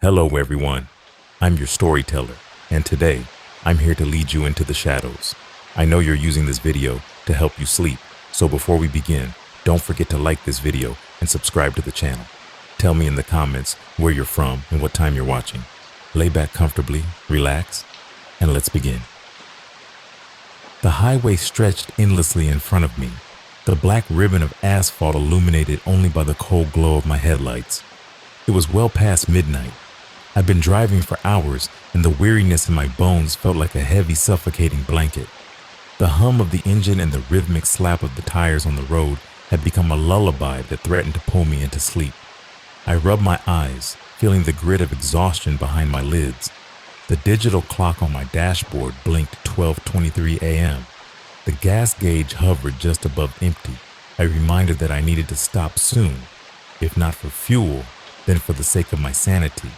Hello everyone, I'm your storyteller, and today I'm here to lead you into the shadows. I know you're using this video to help you sleep, so before we begin, don't forget to like this video and subscribe to the channel. Tell me in the comments where you're from and what time you're watching. Lay back comfortably, relax, and let's begin. The highway stretched endlessly in front of me, the black ribbon of asphalt illuminated only by the cold glow of my headlights. It was well past midnight. I'd been driving for hours, and the weariness in my bones felt like a heavy, suffocating blanket. The hum of the engine and the rhythmic slap of the tires on the road had become a lullaby that threatened to pull me into sleep. I rubbed my eyes, feeling the grit of exhaustion behind my lids. The digital clock on my dashboard blinked 12:23 a.m. The gas gauge hovered just above empty, a reminder that I needed to stop soon, if not for fuel, then for the sake of my sanity.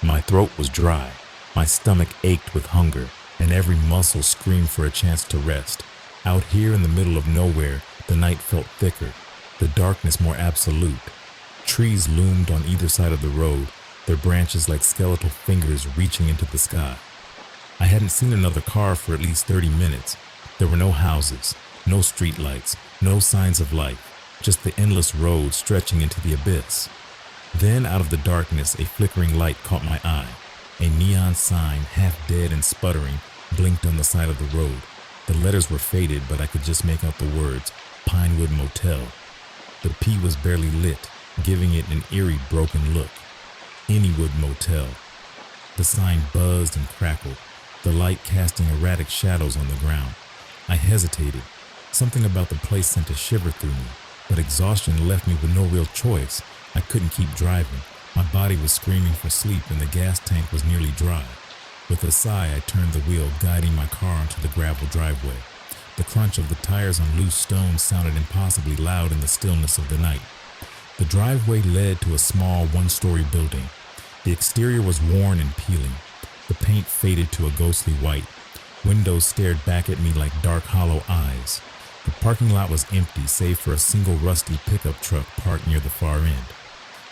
My throat was dry, my stomach ached with hunger, and every muscle screamed for a chance to rest. Out here in the middle of nowhere, the night felt thicker, the darkness more absolute. Trees loomed on either side of the road, their branches like skeletal fingers reaching into the sky. I hadn't seen another car for at least 30 minutes. There were no houses, no streetlights, no signs of life, just the endless road stretching into the abyss. Then, out of the darkness, a flickering light caught my eye. A neon sign, half dead and sputtering, blinked on the side of the road. The letters were faded, but I could just make out the words, Pinewood Motel. The P was barely lit, giving it an eerie, broken look. Anywood Motel. The sign buzzed and crackled, the light casting erratic shadows on the ground. I hesitated. Something about the place sent a shiver through me, but exhaustion left me with no real choice. I couldn't keep driving. My body was screaming for sleep and the gas tank was nearly dry. With a sigh, I turned the wheel, guiding my car onto the gravel driveway. The crunch of the tires on loose stones sounded impossibly loud in the stillness of the night. The driveway led to a small one-story building. The exterior was worn and peeling. The paint faded to a ghostly white. Windows stared back at me like dark, hollow eyes. The parking lot was empty, save for a single rusty pickup truck parked near the far end.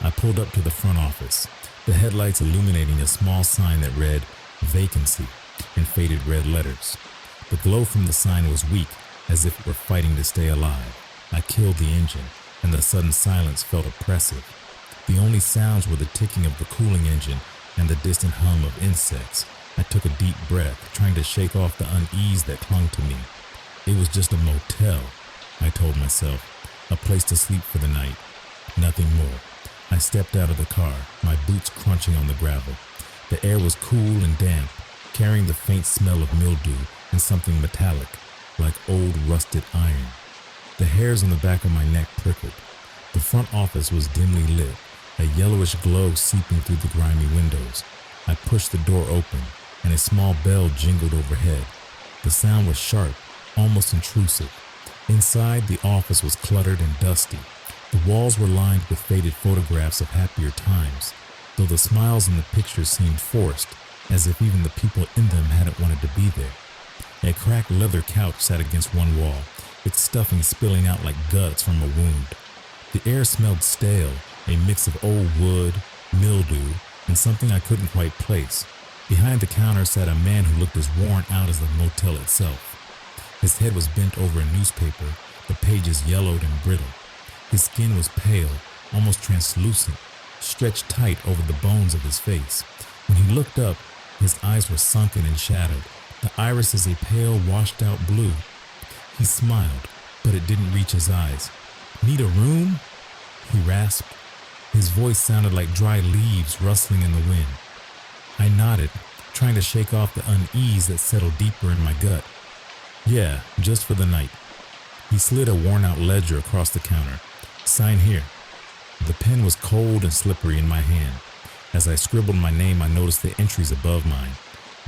I pulled up to the front office, the headlights illuminating a small sign that read, Vacancy, in faded red letters. The glow from the sign was weak, as if it were fighting to stay alive. I killed the engine, and the sudden silence felt oppressive. The only sounds were the ticking of the cooling engine and the distant hum of insects. I took a deep breath, trying to shake off the unease that clung to me. It was just a motel, I told myself, a place to sleep for the night, nothing more. I stepped out of the car, my boots crunching on the gravel. The air was cool and damp, carrying the faint smell of mildew and something metallic, like old rusted iron. The hairs on the back of my neck prickled. The front office was dimly lit, a yellowish glow seeping through the grimy windows. I pushed the door open, and a small bell jingled overhead. The sound was sharp, almost intrusive. Inside, the office was cluttered and dusty. The walls were lined with faded photographs of happier times, though the smiles in the pictures seemed forced, as if even the people in them hadn't wanted to be there. A cracked leather couch sat against one wall, its stuffing spilling out like guts from a wound. The air smelled stale, a mix of old wood, mildew, and something I couldn't quite place. Behind the counter sat a man who looked as worn out as the motel itself. His head was bent over a newspaper, the pages yellowed and brittle. His skin was pale, almost translucent, stretched tight over the bones of his face. When he looked up, his eyes were sunken and shadowed, the irises a pale, washed-out blue. He smiled, but it didn't reach his eyes. "Need a room?" he rasped. His voice sounded like dry leaves rustling in the wind. I nodded, trying to shake off the unease that settled deeper in my gut. "Yeah, just for the night." He slid a worn-out ledger across the counter. "Sign here." The pen was cold and slippery in my hand. As I scribbled my name, I noticed the entries above mine.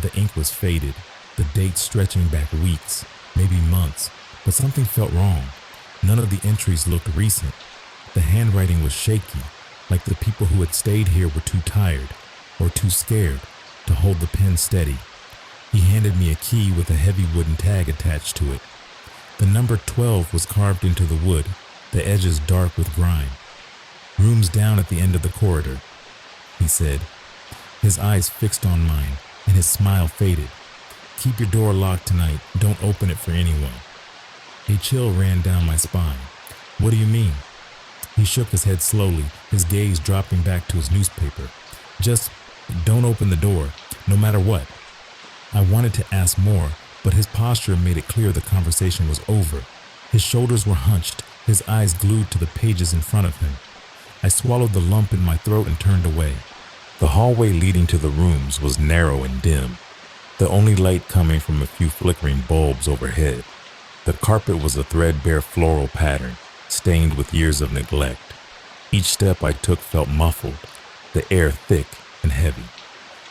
The ink was faded, the dates stretching back weeks, maybe months, but something felt wrong. None of the entries looked recent. The handwriting was shaky, like the people who had stayed here were too tired or too scared to hold the pen steady. He handed me a key with a heavy wooden tag attached to it. The number 12 was carved into the wood, the edges dark with grime. "Room's down at the end of the corridor," he said. his eyes fixed on mine, and his smile faded. "Keep your door locked tonight. Don't open it for anyone." A chill ran down my spine. "What do you mean?" He shook his head slowly, his gaze dropping back to his newspaper. "Just don't open the door, no matter what." I wanted to ask more, but his posture made it clear the conversation was over. His shoulders were hunched, his eyes glued to the pages in front of him. I swallowed the lump in my throat and turned away. The hallway leading to the rooms was narrow and dim, the only light coming from a few flickering bulbs overhead. The carpet was a threadbare floral pattern, stained with years of neglect. Each step I took felt muffled, the air thick and heavy.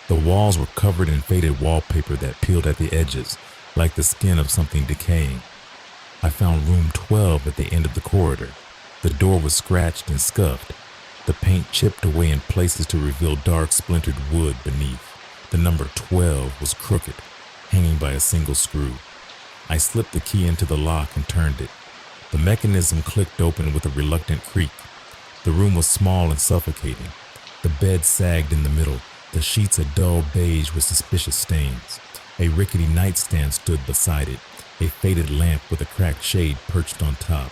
The walls were covered in faded wallpaper that peeled at the edges, like the skin of something decaying. I found room 12 at the end of the corridor. The door was scratched and scuffed, the paint chipped away in places to reveal dark splintered wood beneath. The number 12 was crooked, hanging by a single screw. I slipped the key into the lock and turned it. The mechanism clicked open with a reluctant creak. The room was small and suffocating. The bed sagged in the middle, the sheets a dull beige with suspicious stains. A rickety nightstand stood beside it, a faded lamp with a cracked shade perched on top.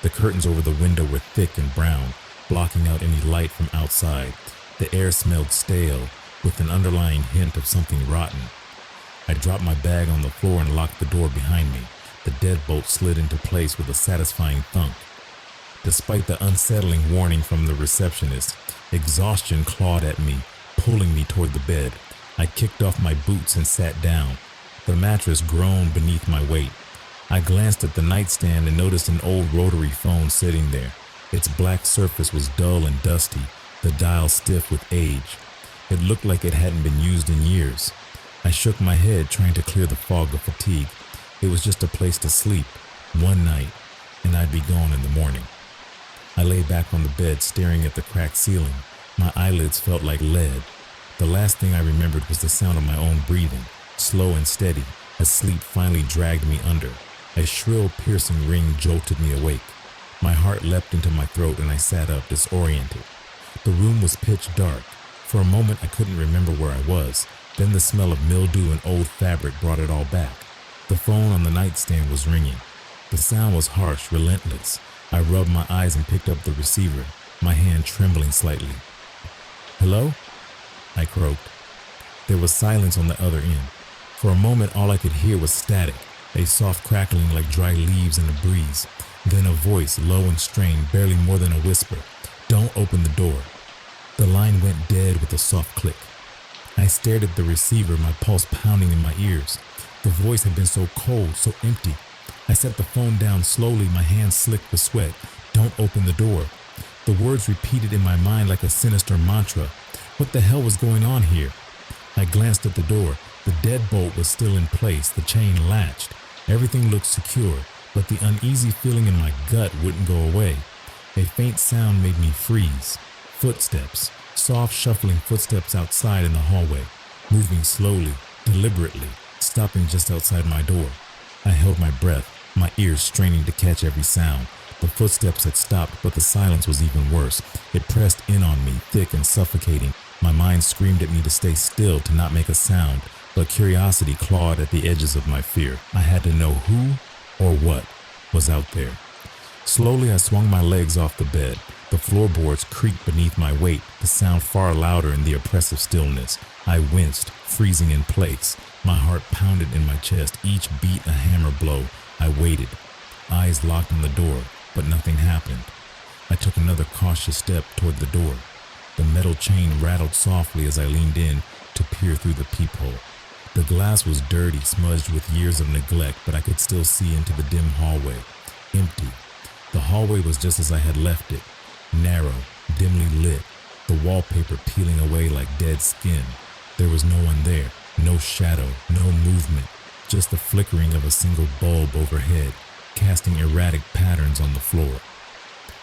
The curtains over the window were thick and brown, blocking out any light from outside. The air smelled stale, with an underlying hint of something rotten. I dropped my bag on the floor and locked the door behind me. The deadbolt slid into place with a satisfying thunk. Despite the unsettling warning from the receptionist, exhaustion clawed at me, pulling me toward the bed. I kicked off my boots and sat down. The mattress groaned beneath my weight. I glanced at the nightstand and noticed an old rotary phone sitting there. Its black surface was dull and dusty, the dial stiff with age. It looked like it hadn't been used in years. I shook my head, trying to clear the fog of fatigue. It was just a place to sleep, one night, and I'd be gone in the morning. I lay back on the bed, staring at the cracked ceiling. My eyelids felt like lead. The last thing I remembered was the sound of my own breathing, slow and steady, as sleep finally dragged me under. A shrill, piercing ring jolted me awake. My heart leapt into my throat and I sat up, disoriented. The room was pitch dark. For a moment I couldn't remember where I was. Then the smell of mildew and old fabric brought it all back. The phone on the nightstand was ringing. The sound was harsh, relentless. I rubbed my eyes and picked up the receiver, my hand trembling slightly. "Hello?" I croaked. There was silence on the other end. For a moment all I could hear was static, a soft crackling like dry leaves in a breeze. Then a voice, low and strained, barely more than a whisper. "Don't open the door." The line went dead with a soft click. I stared at the receiver, my pulse pounding in my ears. The voice had been so cold, so empty. I set the phone down slowly, my hands slick with sweat. "Don't open the door." The words repeated in my mind like a sinister mantra. What the hell was going on here? I glanced at the door. The deadbolt was still in place, the chain latched. Everything looked secure, but the uneasy feeling in my gut wouldn't go away. A faint sound made me freeze. Footsteps, soft shuffling footsteps outside in the hallway, moving slowly, deliberately, stopping just outside my door. I held my breath, my ears straining to catch every sound. The footsteps had stopped, but the silence was even worse. It pressed in on me, thick and suffocating. My mind screamed at me to stay still, to not make a sound, but curiosity clawed at the edges of my fear. I had to know who or what was out there. Slowly I swung my legs off the bed. The floorboards creaked beneath my weight, the sound far louder in the oppressive stillness. I winced, freezing in place. My heart pounded in my chest, each beat a hammer blow. I waited, eyes locked on the door, but nothing happened. I took another cautious step toward the door. The metal chain rattled softly as I leaned in to peer through the peephole. The glass was dirty, smudged with years of neglect, but I could still see into the dim hallway. Empty. The hallway was just as I had left it. Narrow, dimly lit, the wallpaper peeling away like dead skin. There was no one there, no shadow, no movement, just the flickering of a single bulb overhead, casting erratic patterns on the floor.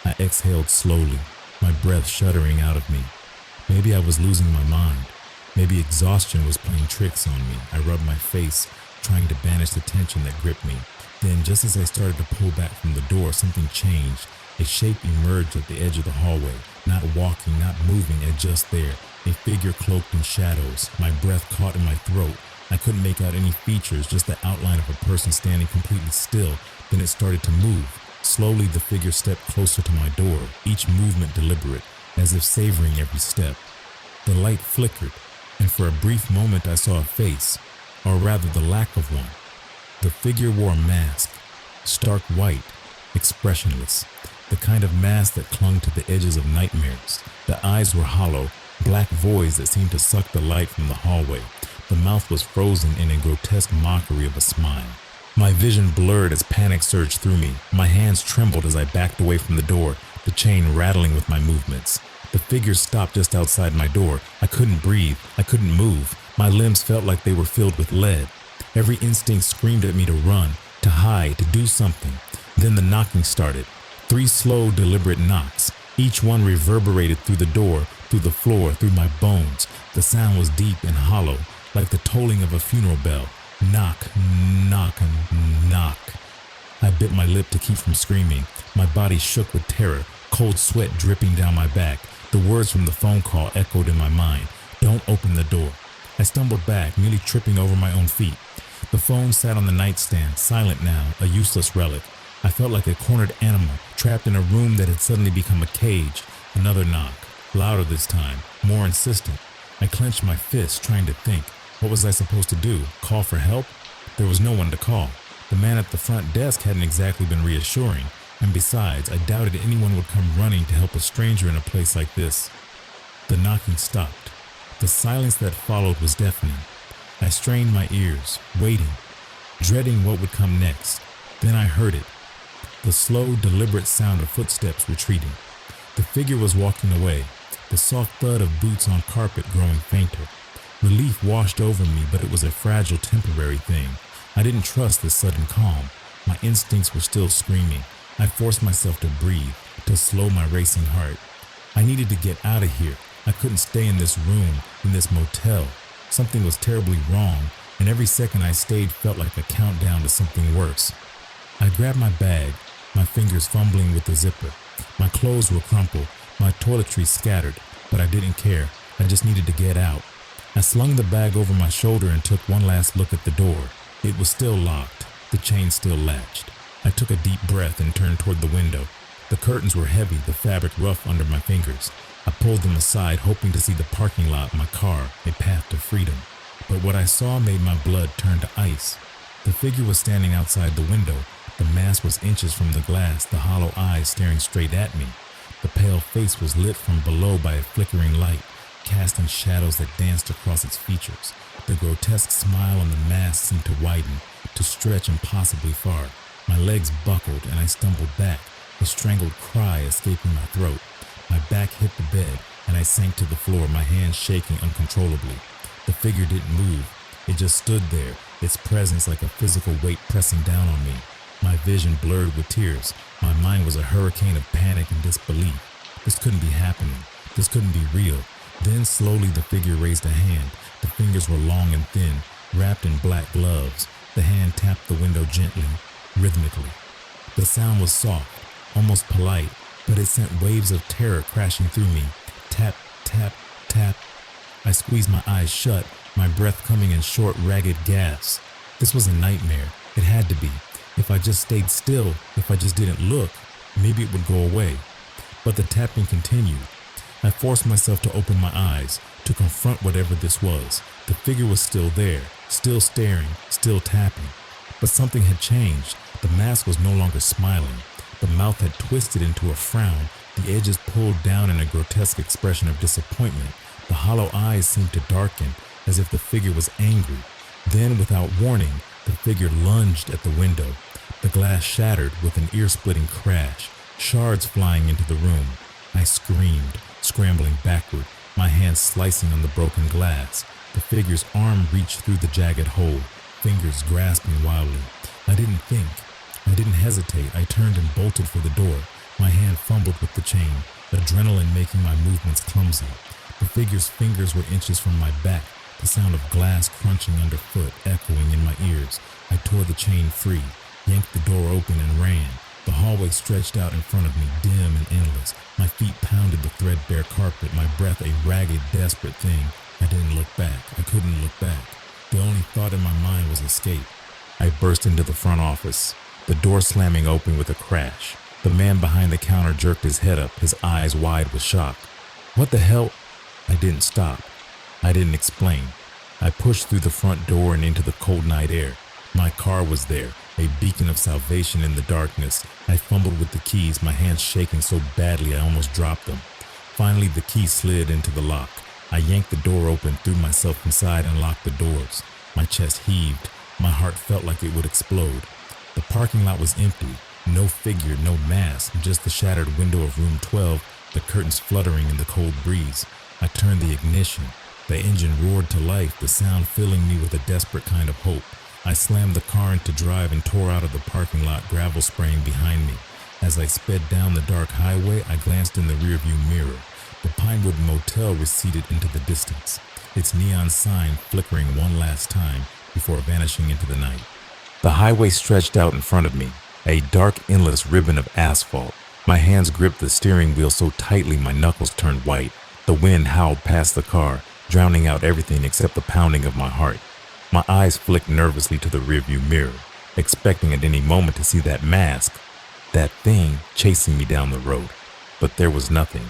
I exhaled slowly, my breath shuddering out of me. Maybe I was losing my mind. Maybe exhaustion was playing tricks on me. I rubbed my face, trying to banish the tension that gripped me. Then, just as I started to pull back from the door, something changed. A shape emerged at the edge of the hallway, not walking, not moving, and just there, a figure cloaked in shadows, my breath caught in my throat. I couldn't make out any features, just the outline of a person standing completely still. Then it started to move. Slowly, the figure stepped closer to my door, each movement deliberate, as if savoring every step. The light flickered, and for a brief moment I saw a face, or rather the lack of one. The figure wore a mask, stark white, expressionless, the kind of mask that clung to the edges of nightmares. The eyes were hollow, black voids that seemed to suck the light from the hallway. The mouth was frozen in a grotesque mockery of a smile. My vision blurred as panic surged through me. My hands trembled as I backed away from the door, the chain rattling with my movements. The figure stopped just outside my door. I couldn't breathe. I couldn't move. My limbs felt like they were filled with lead. Every instinct screamed at me to run, to hide, to do something. Then the knocking started. 3 slow, deliberate knocks. Each one reverberated through the door, through the floor, through my bones. The sound was deep and hollow, like the tolling of a funeral bell. Knock, knock, knock. I bit my lip to keep from screaming. My body shook with terror, cold sweat dripping down my back. The words from the phone call echoed in my mind. Don't open the door. I stumbled back, nearly tripping over my own feet. The phone sat on the nightstand, silent now, a useless relic. I felt like a cornered animal, trapped in a room that had suddenly become a cage. Another knock, louder this time, more insistent. I clenched my fists, trying to think. What was I supposed to do? Call for help? There was no one to call. The man at the front desk hadn't exactly been reassuring. And besides, I doubted anyone would come running to help a stranger in a place like this. The knocking stopped. The silence that followed was deafening. I strained my ears, waiting, dreading what would come next. Then I heard it. The slow, deliberate sound of footsteps retreating. The figure was walking away, the soft thud of boots on carpet growing fainter. Relief washed over me, but it was a fragile, temporary thing. I didn't trust this sudden calm. My instincts were still screaming. I forced myself to breathe, to slow my racing heart. I needed to get out of here. I couldn't stay in this room, in this motel. Something was terribly wrong, and every second I stayed felt like a countdown to something worse. I grabbed my bag, my fingers fumbling with the zipper. My clothes were crumpled, my toiletries scattered, but I didn't care. I just needed to get out. I slung the bag over my shoulder and took one last look at the door. It was still locked, the chain still latched. I took a deep breath and turned toward the window. The curtains were heavy, the fabric rough under my fingers. I pulled them aside, hoping to see the parking lot, my car, a path to freedom. But what I saw made my blood turn to ice. The figure was standing outside the window. The mask was inches from the glass, the hollow eyes staring straight at me. The pale face was lit from below by a flickering light, casting shadows that danced across its features. The grotesque smile on the mask seemed to widen, to stretch impossibly far. My legs buckled and I stumbled back, a strangled cry escaping my throat. My back hit the bed and I sank to the floor, my hands shaking uncontrollably. The figure didn't move. It just stood there, its presence like a physical weight pressing down on me. My vision blurred with tears. My mind was a hurricane of panic and disbelief. This couldn't be happening. This couldn't be real. Then slowly the figure raised a hand. The fingers were long and thin, wrapped in black gloves. The hand tapped the window gently, rhythmically. The sound was soft, almost polite, but it sent waves of terror crashing through me. Tap, tap, tap. I squeezed my eyes shut, my breath coming in short, ragged gasps. This was a nightmare. It had to be. If I just stayed still, if I just didn't look, maybe it would go away. But the tapping continued. I forced myself to open my eyes, to confront whatever this was. The figure was still there, still staring, still tapping. But something had changed. The mask was no longer smiling. The mouth had twisted into a frown, the edges pulled down in a grotesque expression of disappointment. The hollow eyes seemed to darken, as if the figure was angry. Then, without warning, the figure lunged at the window. The glass shattered with an ear-splitting crash, shards flying into the room. I screamed, scrambling backward, my hands slicing on the broken glass. The figure's arm reached through the jagged hole, fingers grasping wildly. I didn't think. I didn't hesitate. I turned and bolted for the door. My hand fumbled with the chain, adrenaline making my movements clumsy. The figure's fingers were inches from my back, the sound of glass crunching underfoot echoing in my ears. I tore the chain free, yanked the door open and ran. The hallway stretched out in front of me, dim and endless. My feet pounded the threadbare carpet, my breath a ragged, desperate thing. I didn't look back. I couldn't look back. The only thought in my mind was escape. I burst into the front office, the door slamming open with a crash. The man behind the counter jerked his head up, his eyes wide with shock. What the hell? I didn't stop. I didn't explain. I pushed through the front door and into the cold night air. My car was there, a beacon of salvation in the darkness. I fumbled with the keys, my hands shaking so badly I almost dropped them. Finally, the key slid into the lock. I yanked the door open, threw myself inside, and locked the doors. My chest heaved. My heart felt like it would explode. The parking lot was empty. No figure, no mask, just the shattered window of room 12, the curtains fluttering in the cold breeze. I turned the ignition. The engine roared to life, the sound filling me with a desperate kind of hope. I slammed the car into drive and tore out of the parking lot, gravel spraying behind me. As I sped down the dark highway, I glanced in the rearview mirror. The Pinewood Motel receded into the distance, its neon sign flickering one last time before vanishing into the night. The highway stretched out in front of me, a dark, endless ribbon of asphalt. My hands gripped the steering wheel so tightly my knuckles turned white. The wind howled past the car, drowning out everything except the pounding of my heart. My eyes flicked nervously to the rearview mirror, expecting at any moment to see that mask, that thing chasing me down the road. But there was nothing,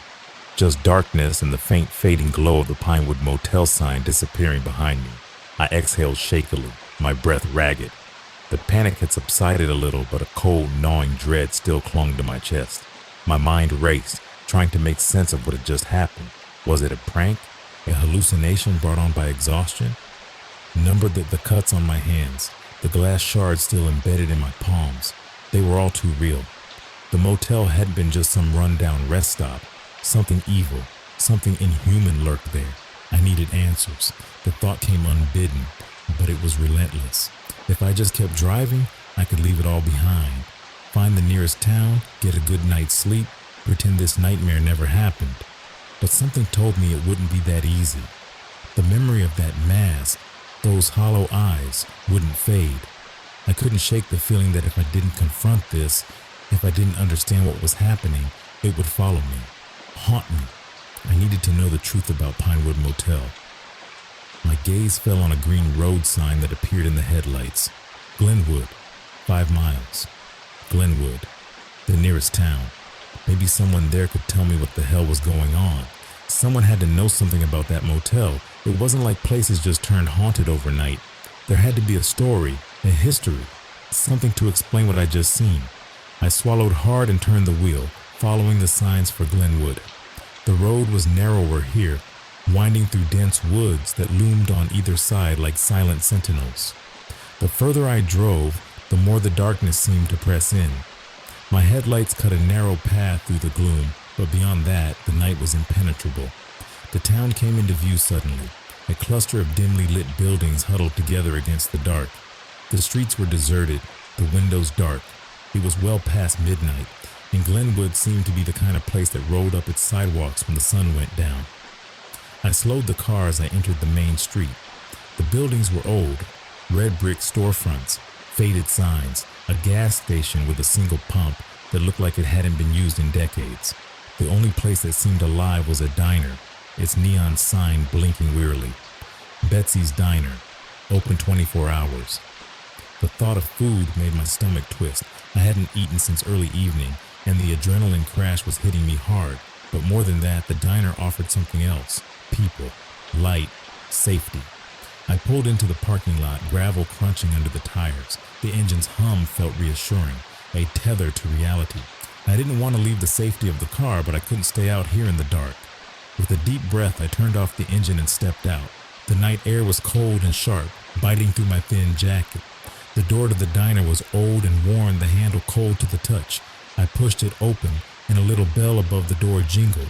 just darkness and the faint fading glow of the Pinewood Motel sign disappearing behind me. I exhaled shakily, my breath ragged. The panic had subsided a little, but a cold, gnawing dread still clung to my chest. My mind raced, trying to make sense of what had just happened. Was it a prank? A hallucination brought on by exhaustion? Numbered the cuts on my hands, the glass shards still embedded in my palms. They were all too real. The motel hadn't been just some rundown rest stop. Something evil, something inhuman lurked there. I needed answers. The thought came unbidden, but it was relentless. If I just kept driving, I could leave it all behind. Find the nearest town, get a good night's sleep, pretend this nightmare never happened. But something told me it wouldn't be that easy. The memory of that mask, those hollow eyes, wouldn't fade. I couldn't shake the feeling that if I didn't confront this, if I didn't understand what was happening, it would follow me, haunt me. I needed to know the truth about Pinewood Motel. My gaze fell on a green road sign that appeared in the headlights. Glenwood, 5 miles. Glenwood, the nearest town. Maybe someone there could tell me what the hell was going on. Someone had to know something about that motel. It wasn't like places just turned haunted overnight. There had to be a story, a history, something to explain what I'd just seen. I swallowed hard and turned the wheel, following the signs for Glenwood. The road was narrower here, winding through dense woods that loomed on either side like silent sentinels. The further I drove, the more the darkness seemed to press in. My headlights cut a narrow path through the gloom, but beyond that, the night was impenetrable. The town came into view suddenly, a cluster of dimly lit buildings huddled together against the dark. The streets were deserted, the windows dark. It was well past midnight, and Glenwood seemed to be the kind of place that rolled up its sidewalks when the sun went down. I slowed the car as I entered the main street. The buildings were old, red brick storefronts, faded signs, a gas station with a single pump that looked like it hadn't been used in decades. The only place that seemed alive was a diner, its neon sign blinking wearily. Betsy's Diner, open 24 hours. The thought of food made my stomach twist. I hadn't eaten since early evening, and the adrenaline crash was hitting me hard. But more than that, the diner offered something else. People, light, safety. I pulled into the parking lot, gravel crunching under the tires. The engine's hum felt reassuring, a tether to reality. I didn't want to leave the safety of the car, but I couldn't stay out here in the dark. With a deep breath, I turned off the engine and stepped out. The night air was cold and sharp, biting through my thin jacket. The door to the diner was old and worn, the handle cold to the touch. I pushed it open, and a little bell above the door jingled.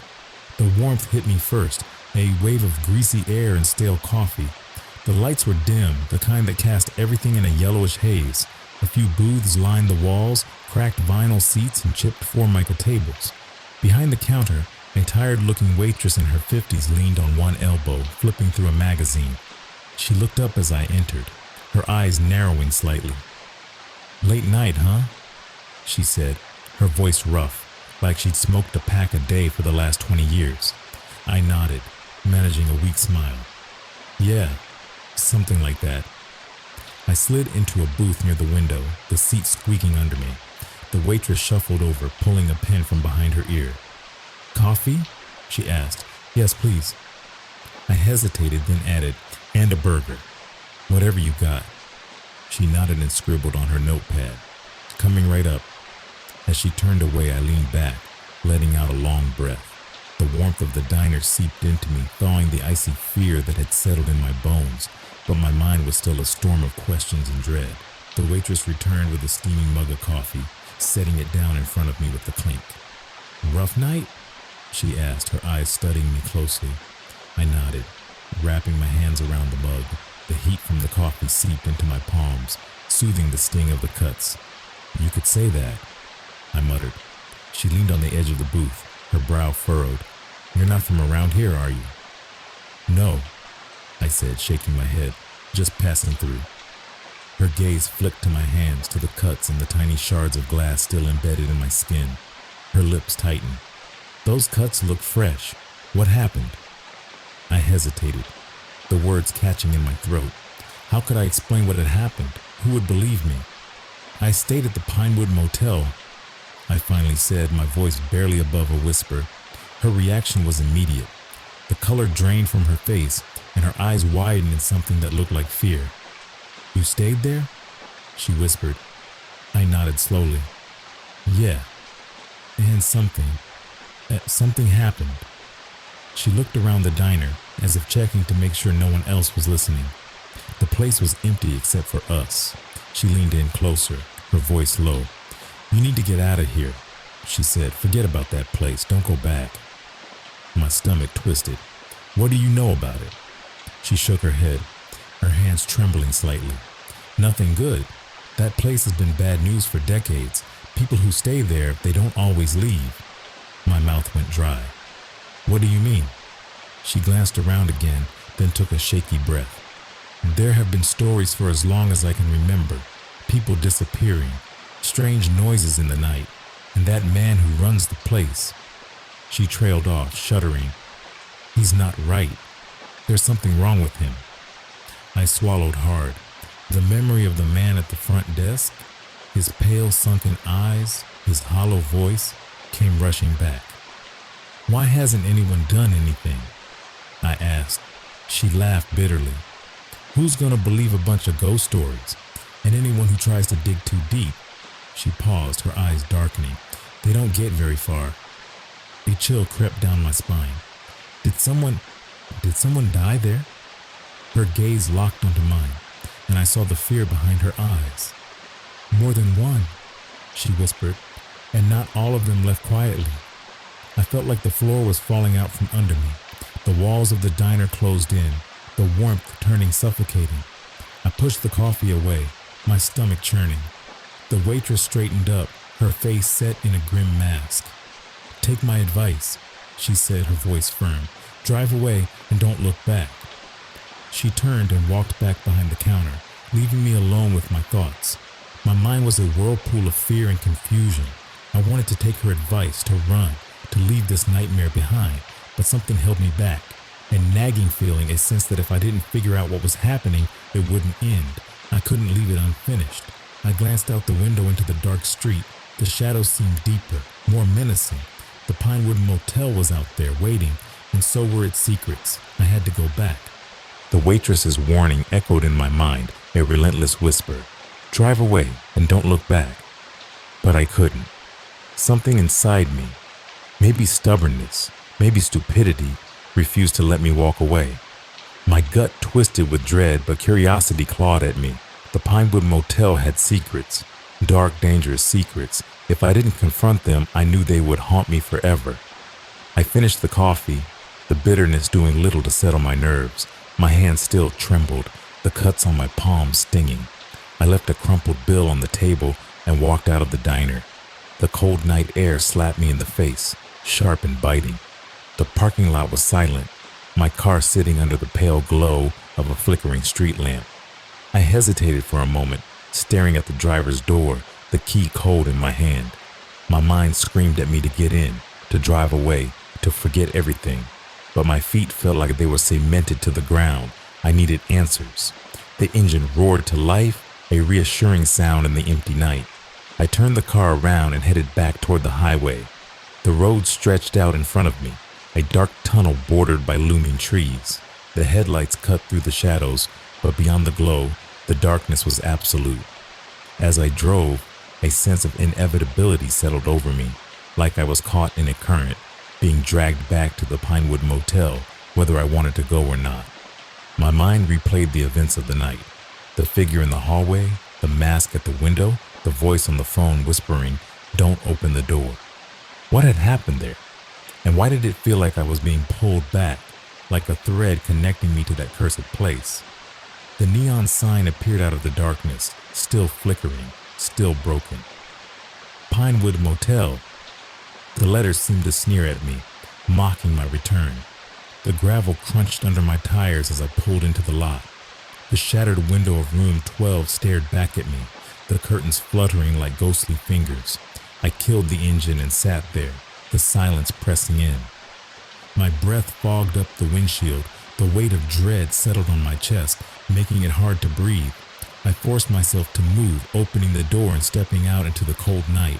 The warmth hit me first, a wave of greasy air and stale coffee. The lights were dim, the kind that cast everything in a yellowish haze. A few booths lined the walls, cracked vinyl seats and chipped formica tables. Behind the counter, a tired-looking waitress in her 50s leaned on one elbow, flipping through a magazine. She looked up as I entered, her eyes narrowing slightly. "Late night, huh?" she said. her voice rough, like she'd smoked a pack a day for the last 20 years. I nodded, managing a weak smile. Yeah, something like that. I slid into a booth near the window, the seat squeaking under me. The waitress shuffled over, pulling a pen from behind her ear. Coffee? She asked. Yes, please. I hesitated, then added, and a burger. Whatever you got. She nodded and scribbled on her notepad. Coming right up. As she turned away, I leaned back, letting out a long breath. The warmth of the diner seeped into me, thawing the icy fear that had settled in my bones, but my mind was still a storm of questions and dread. The waitress returned with a steaming mug of coffee, setting it down in front of me with a clink. Rough night? She asked, her eyes studying me closely. I nodded, wrapping my hands around the mug. The heat from the coffee seeped into my palms, soothing the sting of the cuts. You could say that, I muttered. She leaned on the edge of the booth, her brow furrowed. You're not from around here, are you? No, I said, shaking my head, just passing through. Her gaze flicked to my hands, to the cuts and the tiny shards of glass still embedded in my skin. Her lips tightened. Those cuts look fresh. What happened? I hesitated, the words catching in my throat. How could I explain what had happened? Who would believe me? I stayed at the Pinewood Motel, I finally said, my voice barely above a whisper. Her reaction was immediate. The color drained from her face, and her eyes widened in something that looked like fear. You stayed there? She whispered. I nodded slowly. Yeah. And something happened. She looked around the diner, as if checking to make sure no one else was listening. The place was empty except for us. She leaned in closer, her voice low. You need to get out of here, she said. Forget about that place. Don't go back. My stomach twisted. What do you know about it? She shook her head, her hands trembling slightly. Nothing good. That place has been bad news for decades. People who stay there, they don't always leave. My mouth went dry. What do you mean? She glanced around again, then took a shaky breath. There have been stories for as long as I can remember. People disappearing, strange noises in the night, and that man who runs the place. She trailed off, shuddering. He's not right. There's something wrong with him. I swallowed hard. The memory of the man at the front desk, his pale sunken eyes, his hollow voice, came rushing back. Why hasn't anyone done anything? I asked. She laughed bitterly. Who's gonna believe a bunch of ghost stories? And anyone who tries to dig too deep? She paused, her eyes darkening. They don't get very far. A chill crept down my spine. Did someone die there? Her gaze locked onto mine, and I saw the fear behind her eyes. More than one, she whispered, and not all of them left quietly. I felt like the floor was falling out from under me. The walls of the diner closed in, the warmth turning suffocating. I pushed the coffee away, my stomach churning. The waitress straightened up, her face set in a grim mask. Take my advice, she said, her voice firm. Drive away and don't look back. She turned and walked back behind the counter, leaving me alone with my thoughts. My mind was a whirlpool of fear and confusion. I wanted to take her advice, to run, to leave this nightmare behind, but something held me back. A nagging feeling, a sense that if I didn't figure out what was happening, it wouldn't end. I couldn't leave it unfinished. I glanced out the window into the dark street. The shadows seemed deeper, more menacing. The Pinewood Motel was out there waiting, and so were its secrets. I had to go back. The waitress's warning echoed in my mind, a relentless whisper. Drive away and don't look back. But I couldn't. Something inside me, maybe stubbornness, maybe stupidity, refused to let me walk away. My gut twisted with dread, but curiosity clawed at me. The Pinewood Motel had secrets, dark, dangerous secrets. If I didn't confront them, I knew they would haunt me forever. I finished the coffee, the bitterness doing little to settle my nerves. My hands still trembled, the cuts on my palms stinging. I left a crumpled bill on the table and walked out of the diner. The cold night air slapped me in the face, sharp and biting. The parking lot was silent, my car sitting under the pale glow of a flickering street lamp. I hesitated for a moment, staring at the driver's door, the key cold in my hand. My mind screamed at me to get in, to drive away, to forget everything. But my feet felt like they were cemented to the ground. I needed answers. The engine roared to life, a reassuring sound in the empty night. I turned the car around and headed back toward the highway. The road stretched out in front of me, a dark tunnel bordered by looming trees. The headlights cut through the shadows, but beyond the glow, the darkness was absolute. As I drove, a sense of inevitability settled over me, like I was caught in a current, being dragged back to the Pinewood Motel, whether I wanted to go or not. My mind replayed the events of the night. The figure in the hallway, the mask at the window, the voice on the phone whispering, "Don't open the door." What had happened there? And why did it feel like I was being pulled back, like a thread connecting me to that cursed place? The neon sign appeared out of the darkness, still flickering, still broken. Pinewood Motel. The letters seemed to sneer at me, mocking my return. The gravel crunched under my tires as I pulled into the lot. The shattered window of room 12 stared back at me, the curtains fluttering like ghostly fingers. I killed the engine and sat there, the silence pressing in. My breath fogged up the windshield. The weight of dread settled on my chest, making it hard to breathe. I forced myself to move, opening the door and stepping out into the cold night.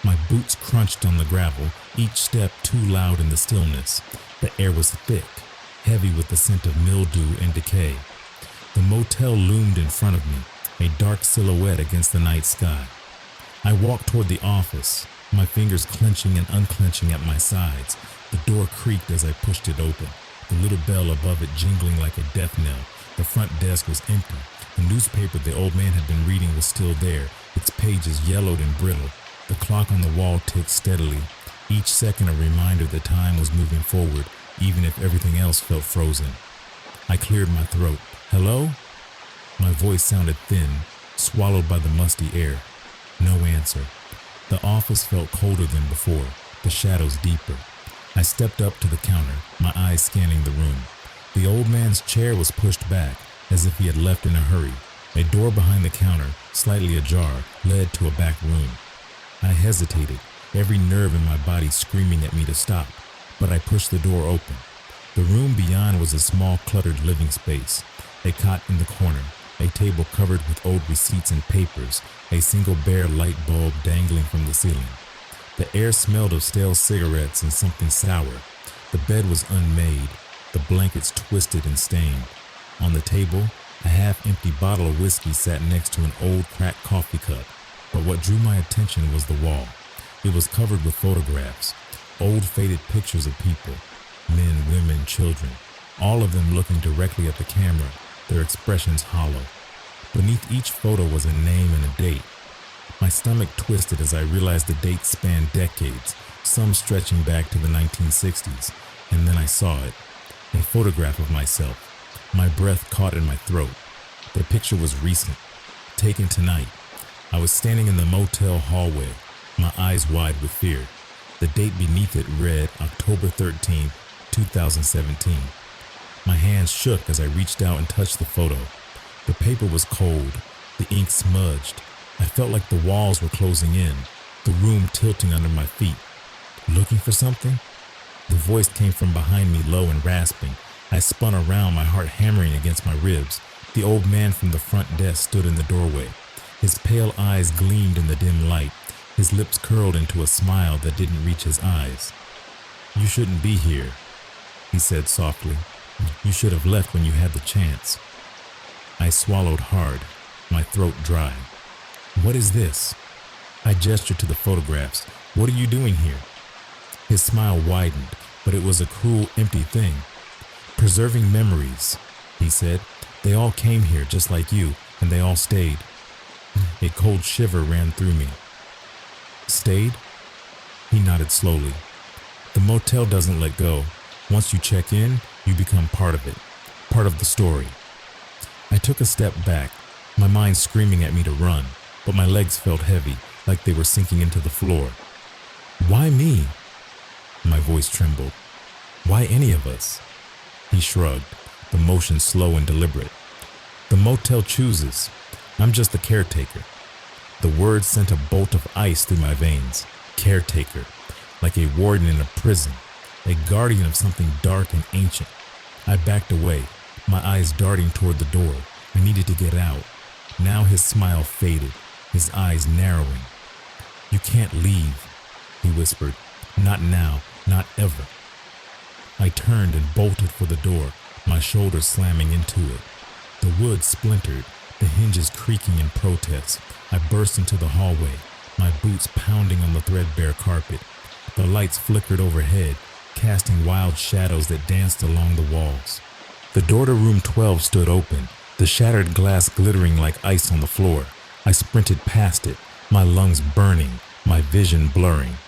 My boots crunched on the gravel, each step too loud in the stillness. The air was thick, heavy with the scent of mildew and decay. The motel loomed in front of me, a dark silhouette against the night sky. I walked toward the office, my fingers clenching and unclenching at my sides. The door creaked as I pushed it open, the little bell above it jingling like a death knell. The front desk was empty. The newspaper the old man had been reading was still there, its pages yellowed and brittle. The clock on the wall ticked steadily, each second a reminder that time was moving forward, even if everything else felt frozen. I cleared my throat. "Hello?" My voice sounded thin, swallowed by the musty air. No answer. The office felt colder than before, the shadows deeper. I stepped up to the counter, my eyes scanning the room. The old man's chair was pushed back, as if he had left in a hurry. A door behind the counter, slightly ajar, led to a back room. I hesitated, every nerve in my body screaming at me to stop, but I pushed the door open. The room beyond was a small, cluttered living space. A cot in the corner, a table covered with old receipts and papers, a single bare light bulb dangling from the ceiling. The air smelled of stale cigarettes and something sour. The bed was unmade, the blankets twisted and stained. On the table, a half-empty bottle of whiskey sat next to an old cracked coffee cup. But what drew my attention was the wall. It was covered with photographs, old faded pictures of people, men, women, children, all of them looking directly at the camera, their expressions hollow. Beneath each photo was a name and a date. My stomach twisted as I realized the dates spanned decades, some stretching back to the 1960s, and then I saw it, a photograph of myself. My breath caught in my throat. The picture was recent, taken tonight. I was standing in the motel hallway, my eyes wide with fear. The date beneath it read October 13th, 2017. My hands shook as I reached out and touched the photo. The paper was cold, the ink smudged. I felt like the walls were closing in, the room tilting under my feet. Looking for something? The voice came from behind me, low and rasping. I spun around, my heart hammering against my ribs. The old man from the front desk stood in the doorway. His pale eyes gleamed in the dim light. His lips curled into a smile that didn't reach his eyes. "You shouldn't be here," he said softly. "You should have left when you had the chance." I swallowed hard, my throat dry. "What is this?" I gestured to the photographs. "What are you doing here?" His smile widened, but it was a cruel, empty thing. "Preserving memories," he said. "They all came here just like you, and they all stayed." A cold shiver ran through me. "Stayed?" He nodded slowly. "The motel doesn't let go. Once you check in, you become part of it, part of the story." I took a step back, my mind screaming at me to run, but my legs felt heavy, like they were sinking into the floor. "Why me?" My voice trembled. "Why any of us?" He shrugged, the motion slow and deliberate. "The motel chooses. I'm just the caretaker." The words sent a bolt of ice through my veins. caretaker, like a warden in a prison, a guardian of something dark and ancient. I backed away, my eyes darting toward the door. I needed to get out. Now his smile faded, his eyes narrowing. "You can't leave," he whispered. "Not now, not ever." I turned and bolted for the door, my shoulders slamming into it. The wood splintered, the hinges creaking in protest. I burst into the hallway, my boots pounding on the threadbare carpet. The lights flickered overhead, casting wild shadows that danced along the walls. The door to room 12 stood open, the shattered glass glittering like ice on the floor. I sprinted past it, my lungs burning, my vision blurring.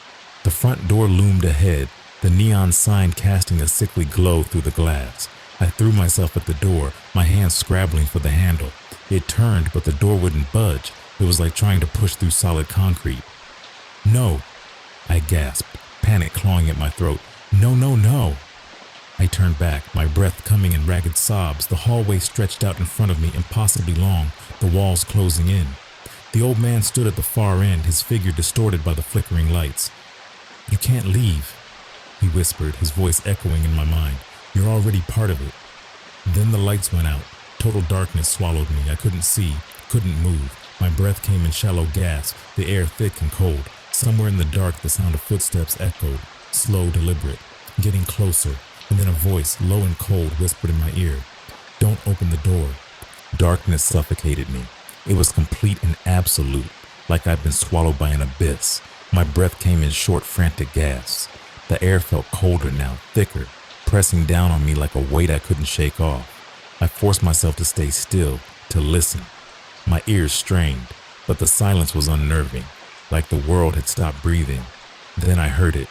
The front door loomed ahead, the neon sign casting a sickly glow through the glass. I threw myself at the door, my hands scrabbling for the handle. It turned, but the door wouldn't budge. It was like trying to push through solid concrete. "No," I gasped, panic clawing at my throat. "No, no, no." I turned back, my breath coming in ragged sobs. The hallway stretched out in front of me, impossibly long, the walls closing in. The old man stood at the far end, his figure distorted by the flickering lights. "You can't leave," he whispered, his voice echoing in my mind. "You're already part of it." Then the lights went out. Total darkness swallowed me. I couldn't see, couldn't move. My breath came in shallow gasps, the air thick and cold. Somewhere in the dark, the sound of footsteps echoed, slow, deliberate, getting closer, and then a voice, low and cold, whispered in my ear, "Don't open the door." Darkness suffocated me. It was complete and absolute, like I'd been swallowed by an abyss. My breath came in short, frantic gasps. The air felt colder now, thicker, pressing down on me like a weight I couldn't shake off. I forced myself to stay still, to listen. My ears strained, but the silence was unnerving, like the world had stopped breathing. Then I heard it.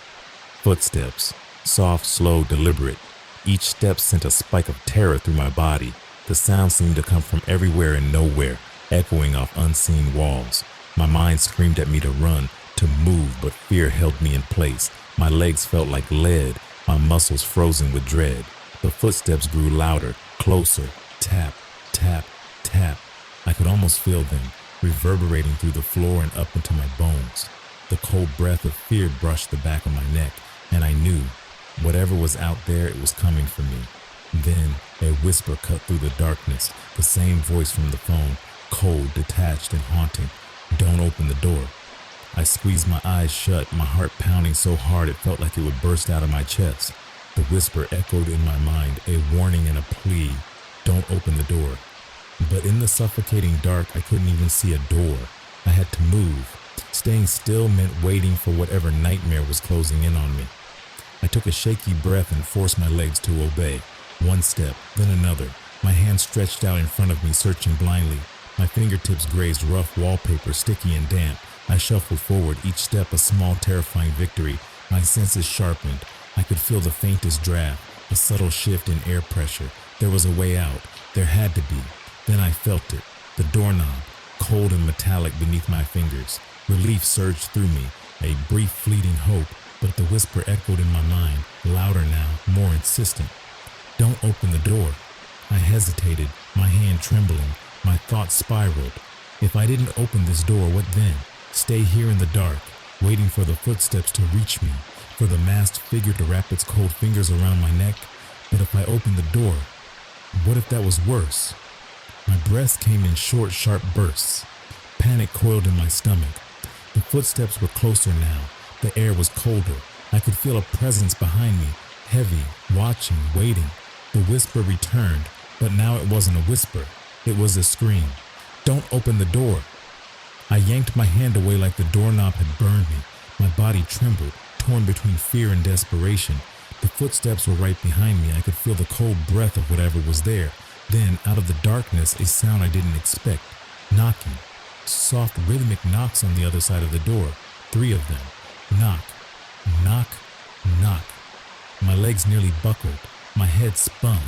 Footsteps, soft, slow, deliberate. Each step sent a spike of terror through my body. The sound seemed to come from everywhere and nowhere, echoing off unseen walls. My mind screamed at me to run, to move, but fear held me in place. My legs felt like lead, my muscles frozen with dread. The footsteps grew louder, closer, tap, tap, tap. I could almost feel them, reverberating through the floor and up into my bones. The cold breath of fear brushed the back of my neck, and I knew, whatever was out there, it was coming for me. Then a whisper cut through the darkness, the same voice from the phone, cold, detached, and haunting. "Don't open the door." I squeezed my eyes shut, my heart pounding so hard it felt like it would burst out of my chest. The whisper echoed in my mind, a warning and a plea. Don't open the door. But in the suffocating dark, I couldn't even see a door. I had to move. Staying still meant waiting for whatever nightmare was closing in on me. I took a shaky breath and forced my legs to obey. One step, then another. My hands stretched out in front of me, searching blindly. My fingertips grazed rough wallpaper, sticky and damp. I shuffled forward, each step a small, terrifying victory. My senses sharpened. I could feel the faintest draft, a subtle shift in air pressure. There was a way out. There had to be. Then I felt it. The doorknob, cold and metallic beneath my fingers. Relief surged through me, a brief, fleeting hope, but the whisper echoed in my mind, louder now, more insistent. Don't open the door. I hesitated, my hand trembling. My thoughts spiraled. If I didn't open this door, what then? Stay here in the dark, waiting for the footsteps to reach me, for the masked figure to wrap its cold fingers around my neck. But if I opened the door, what if that was worse? My breath came in short, sharp bursts. Panic coiled in my stomach. The footsteps were closer now. The air was colder. I could feel a presence behind me, heavy, watching, waiting. The whisper returned, but now it wasn't a whisper. It was a scream. Don't open the door. I yanked my hand away like the doorknob had burned me. My body trembled, torn between fear and desperation. The footsteps were right behind me. I could feel the cold breath of whatever was there. Then, out of the darkness, a sound I didn't expect. Knocking. Soft, rhythmic knocks on the other side of the door. 3 of them. Knock. Knock. Knock. My legs nearly buckled. My head spun.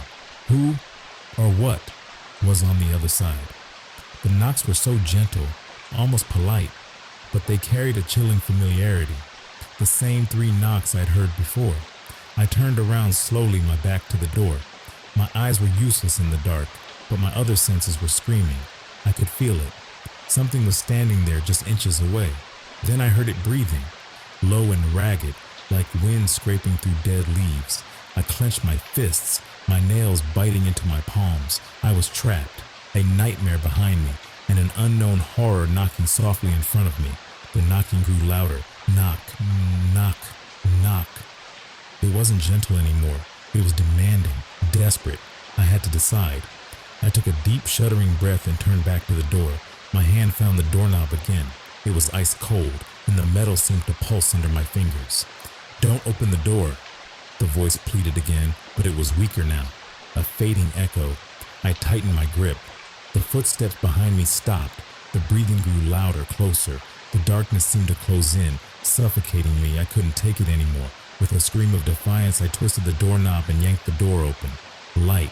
Who, or what, was on the other side? The knocks were so gentle, almost polite, but they carried a chilling familiarity. The same 3 knocks I'd heard before. I turned around slowly, my back to the door. My eyes were useless in the dark, but my other senses were screaming. I could feel it. Something was standing there just inches away. Then I heard it breathing. low and ragged, like wind scraping through dead leaves. I clenched my fists, my nails biting into my palms. I was trapped, a nightmare behind me, and an unknown horror knocking softly in front of me. The knocking grew louder. Knock, knock, knock. It wasn't gentle anymore. It was demanding, desperate. I had to decide. I took a deep, shuddering breath and turned back to the door. My hand found the doorknob again. It was ice cold, and the metal seemed to pulse under my fingers. "Don't open the door," the voice pleaded again, but it was weaker now, a fading echo. I tightened my grip. The footsteps behind me stopped. The breathing grew louder, closer. The darkness seemed to close in, suffocating me. I couldn't take it anymore. With a scream of defiance, I twisted the doorknob and yanked the door open. Light,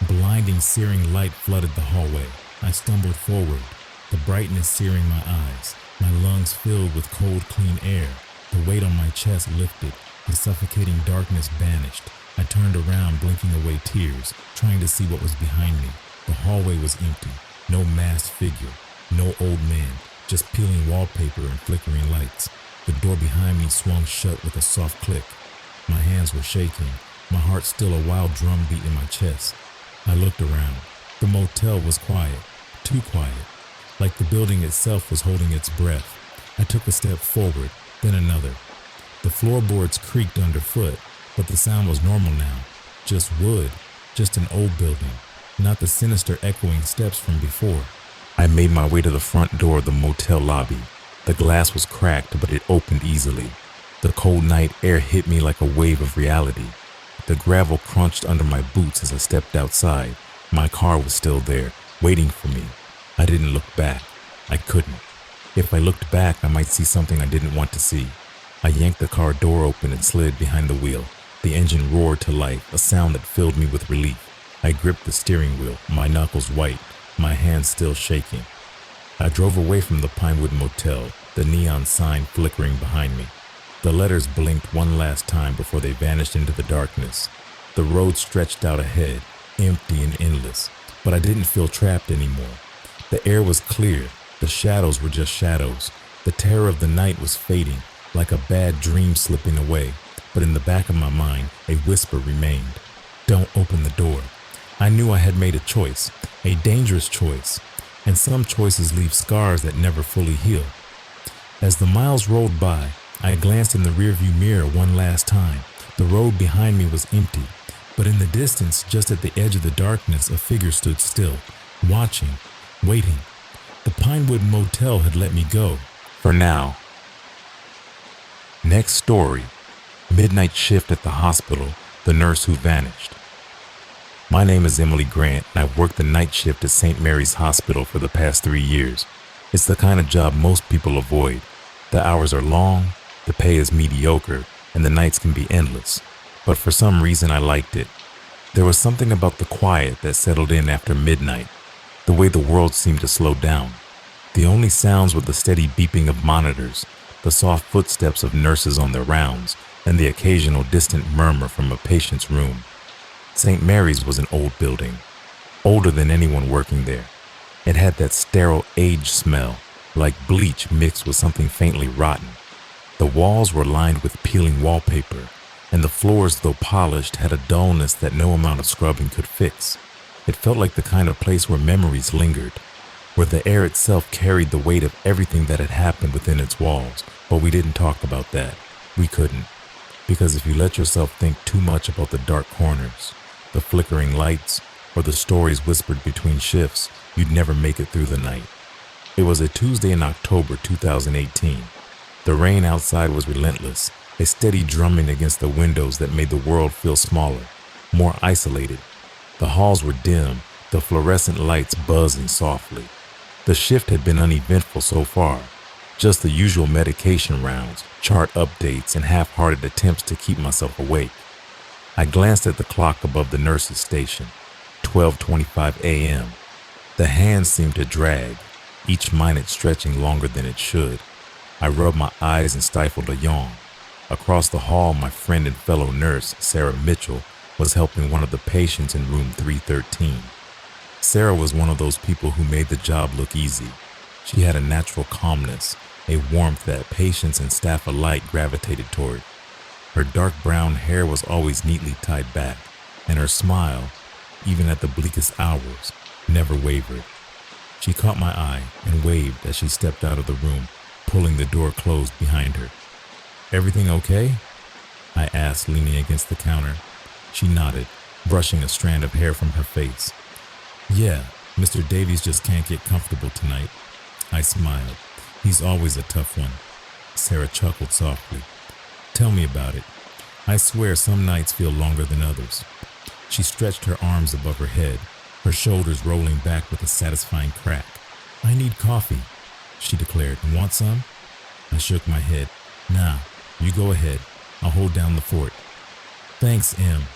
blinding, searing light flooded the hallway. I stumbled forward, the brightness searing my eyes, my lungs filled with cold, clean air. The weight on my chest lifted, the suffocating darkness vanished. I turned around, blinking away tears, trying to see what was behind me. The hallway was empty, no masked figure, no old man, just peeling wallpaper and flickering lights. The door behind me swung shut with a soft click. My hands were shaking, my heart still a wild drum beat in my chest. I looked around. The motel was quiet, too quiet, like the building itself was holding its breath. I took a step forward, then another. The floorboards creaked underfoot, but the sound was normal now. Just wood, just an old building, not the sinister echoing steps from before. I made my way to the front door of the motel lobby. The glass was cracked, but it opened easily. The cold night air hit me like a wave of reality. The gravel crunched under my boots as I stepped outside. My car was still there, waiting for me. I didn't look back. I couldn't. If I looked back, I might see something I didn't want to see. I yanked the car door open and slid behind the wheel. The engine roared to life, a sound that filled me with relief. I gripped the steering wheel, my knuckles white, my hands still shaking. I drove away from the Pinewood Motel, the neon sign flickering behind me. The letters blinked one last time before they vanished into the darkness. The road stretched out ahead, empty and endless, but I didn't feel trapped anymore. The air was clear, the shadows were just shadows. The terror of the night was fading, like a bad dream slipping away, but in the back of my mind, a whisper remained. Don't open the door. I knew I had made a choice, a dangerous choice, and some choices leave scars that never fully heal. As the miles rolled by, I glanced in the rearview mirror one last time. The road behind me was empty, but in the distance, just at the edge of the darkness, a figure stood still, watching, waiting. The Pinewood Motel had let me go, for now. Next story, midnight shift at the hospital, the nurse who vanished. My name is Emily Grant, and I've worked the night shift at St. Mary's Hospital for the past 3 years. It's the kind of job most people avoid. The hours are long, the pay is mediocre, and the nights can be endless. But for some reason I liked it. There was something about the quiet that settled in after midnight, the way the world seemed to slow down. The only sounds were the steady beeping of monitors, the soft footsteps of nurses on their rounds, and the occasional distant murmur from a patient's room. St. Mary's was an old building, older than anyone working there. It had that sterile age smell, like bleach mixed with something faintly rotten. The walls were lined with peeling wallpaper, and the floors, though polished, had a dullness that no amount of scrubbing could fix. It felt like the kind of place where memories lingered, where the air itself carried the weight of everything that had happened within its walls. But we didn't talk about that. We couldn't. Because if you let yourself think too much about the dark corners, the flickering lights, or the stories whispered between shifts, you'd never make it through the night. It was a Tuesday in October 2018. The rain outside was relentless, a steady drumming against the windows that made the world feel smaller, more isolated. The halls were dim, the fluorescent lights buzzing softly. The shift had been uneventful so far, just the usual medication rounds, chart updates, and half-hearted attempts to keep myself awake. I glanced at the clock above the nurse's station, 12:25 a.m. The hands seemed to drag, each minute stretching longer than it should. I rubbed my eyes and stifled a yawn. Across the hall, my friend and fellow nurse, Sarah Mitchell, was helping one of the patients in room 313. Sarah was one of those people who made the job look easy. She had a natural calmness, a warmth that patients and staff alike gravitated toward. Her dark brown hair was always neatly tied back, and her smile, even at the bleakest hours, never wavered. She caught my eye and waved as she stepped out of the room, pulling the door closed behind her. "Everything okay?" I asked, leaning against the counter. She nodded, brushing a strand of hair from her face. "Yeah, Mr. Davies just can't get comfortable tonight." I smiled. "He's always a tough one." Sarah chuckled softly. "Tell me about it. I swear some nights feel longer than others." She stretched her arms above her head, her shoulders rolling back with a satisfying crack. "I need coffee," she declared. "Want some?" I shook my head. "Nah, you go ahead. I'll hold down the fort." "Thanks, Em,"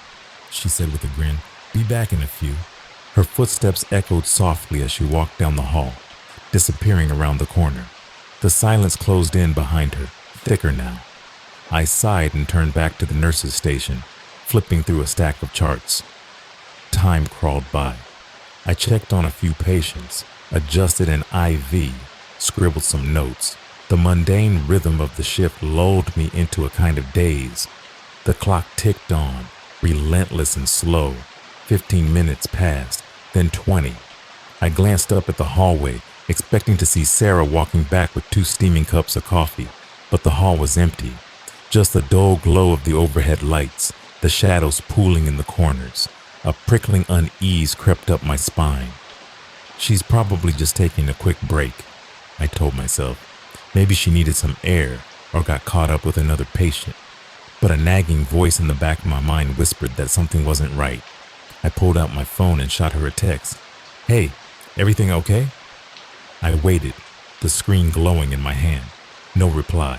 she said with a grin. "Be back in a few." Her footsteps echoed softly as she walked down the hall, disappearing around the corner. The silence closed in behind her, thicker now. I sighed and turned back to the nurse's station, flipping through a stack of charts. Time crawled by. I checked on a few patients, adjusted an IV, scribbled some notes. The mundane rhythm of the shift lulled me into a kind of daze. The clock ticked on, relentless and slow. 15 minutes passed, then 20. I glanced up at the hallway, expecting to see Sarah walking back with 2 steaming cups of coffee, but the hall was empty. Just the dull glow of the overhead lights, the shadows pooling in the corners. A prickling unease crept up my spine. "She's probably just taking a quick break," I told myself. Maybe she needed some air or got caught up with another patient. But a nagging voice in the back of my mind whispered that something wasn't right. I pulled out my phone and shot her a text. "Hey, everything okay?" I waited, the screen glowing in my hand. No reply.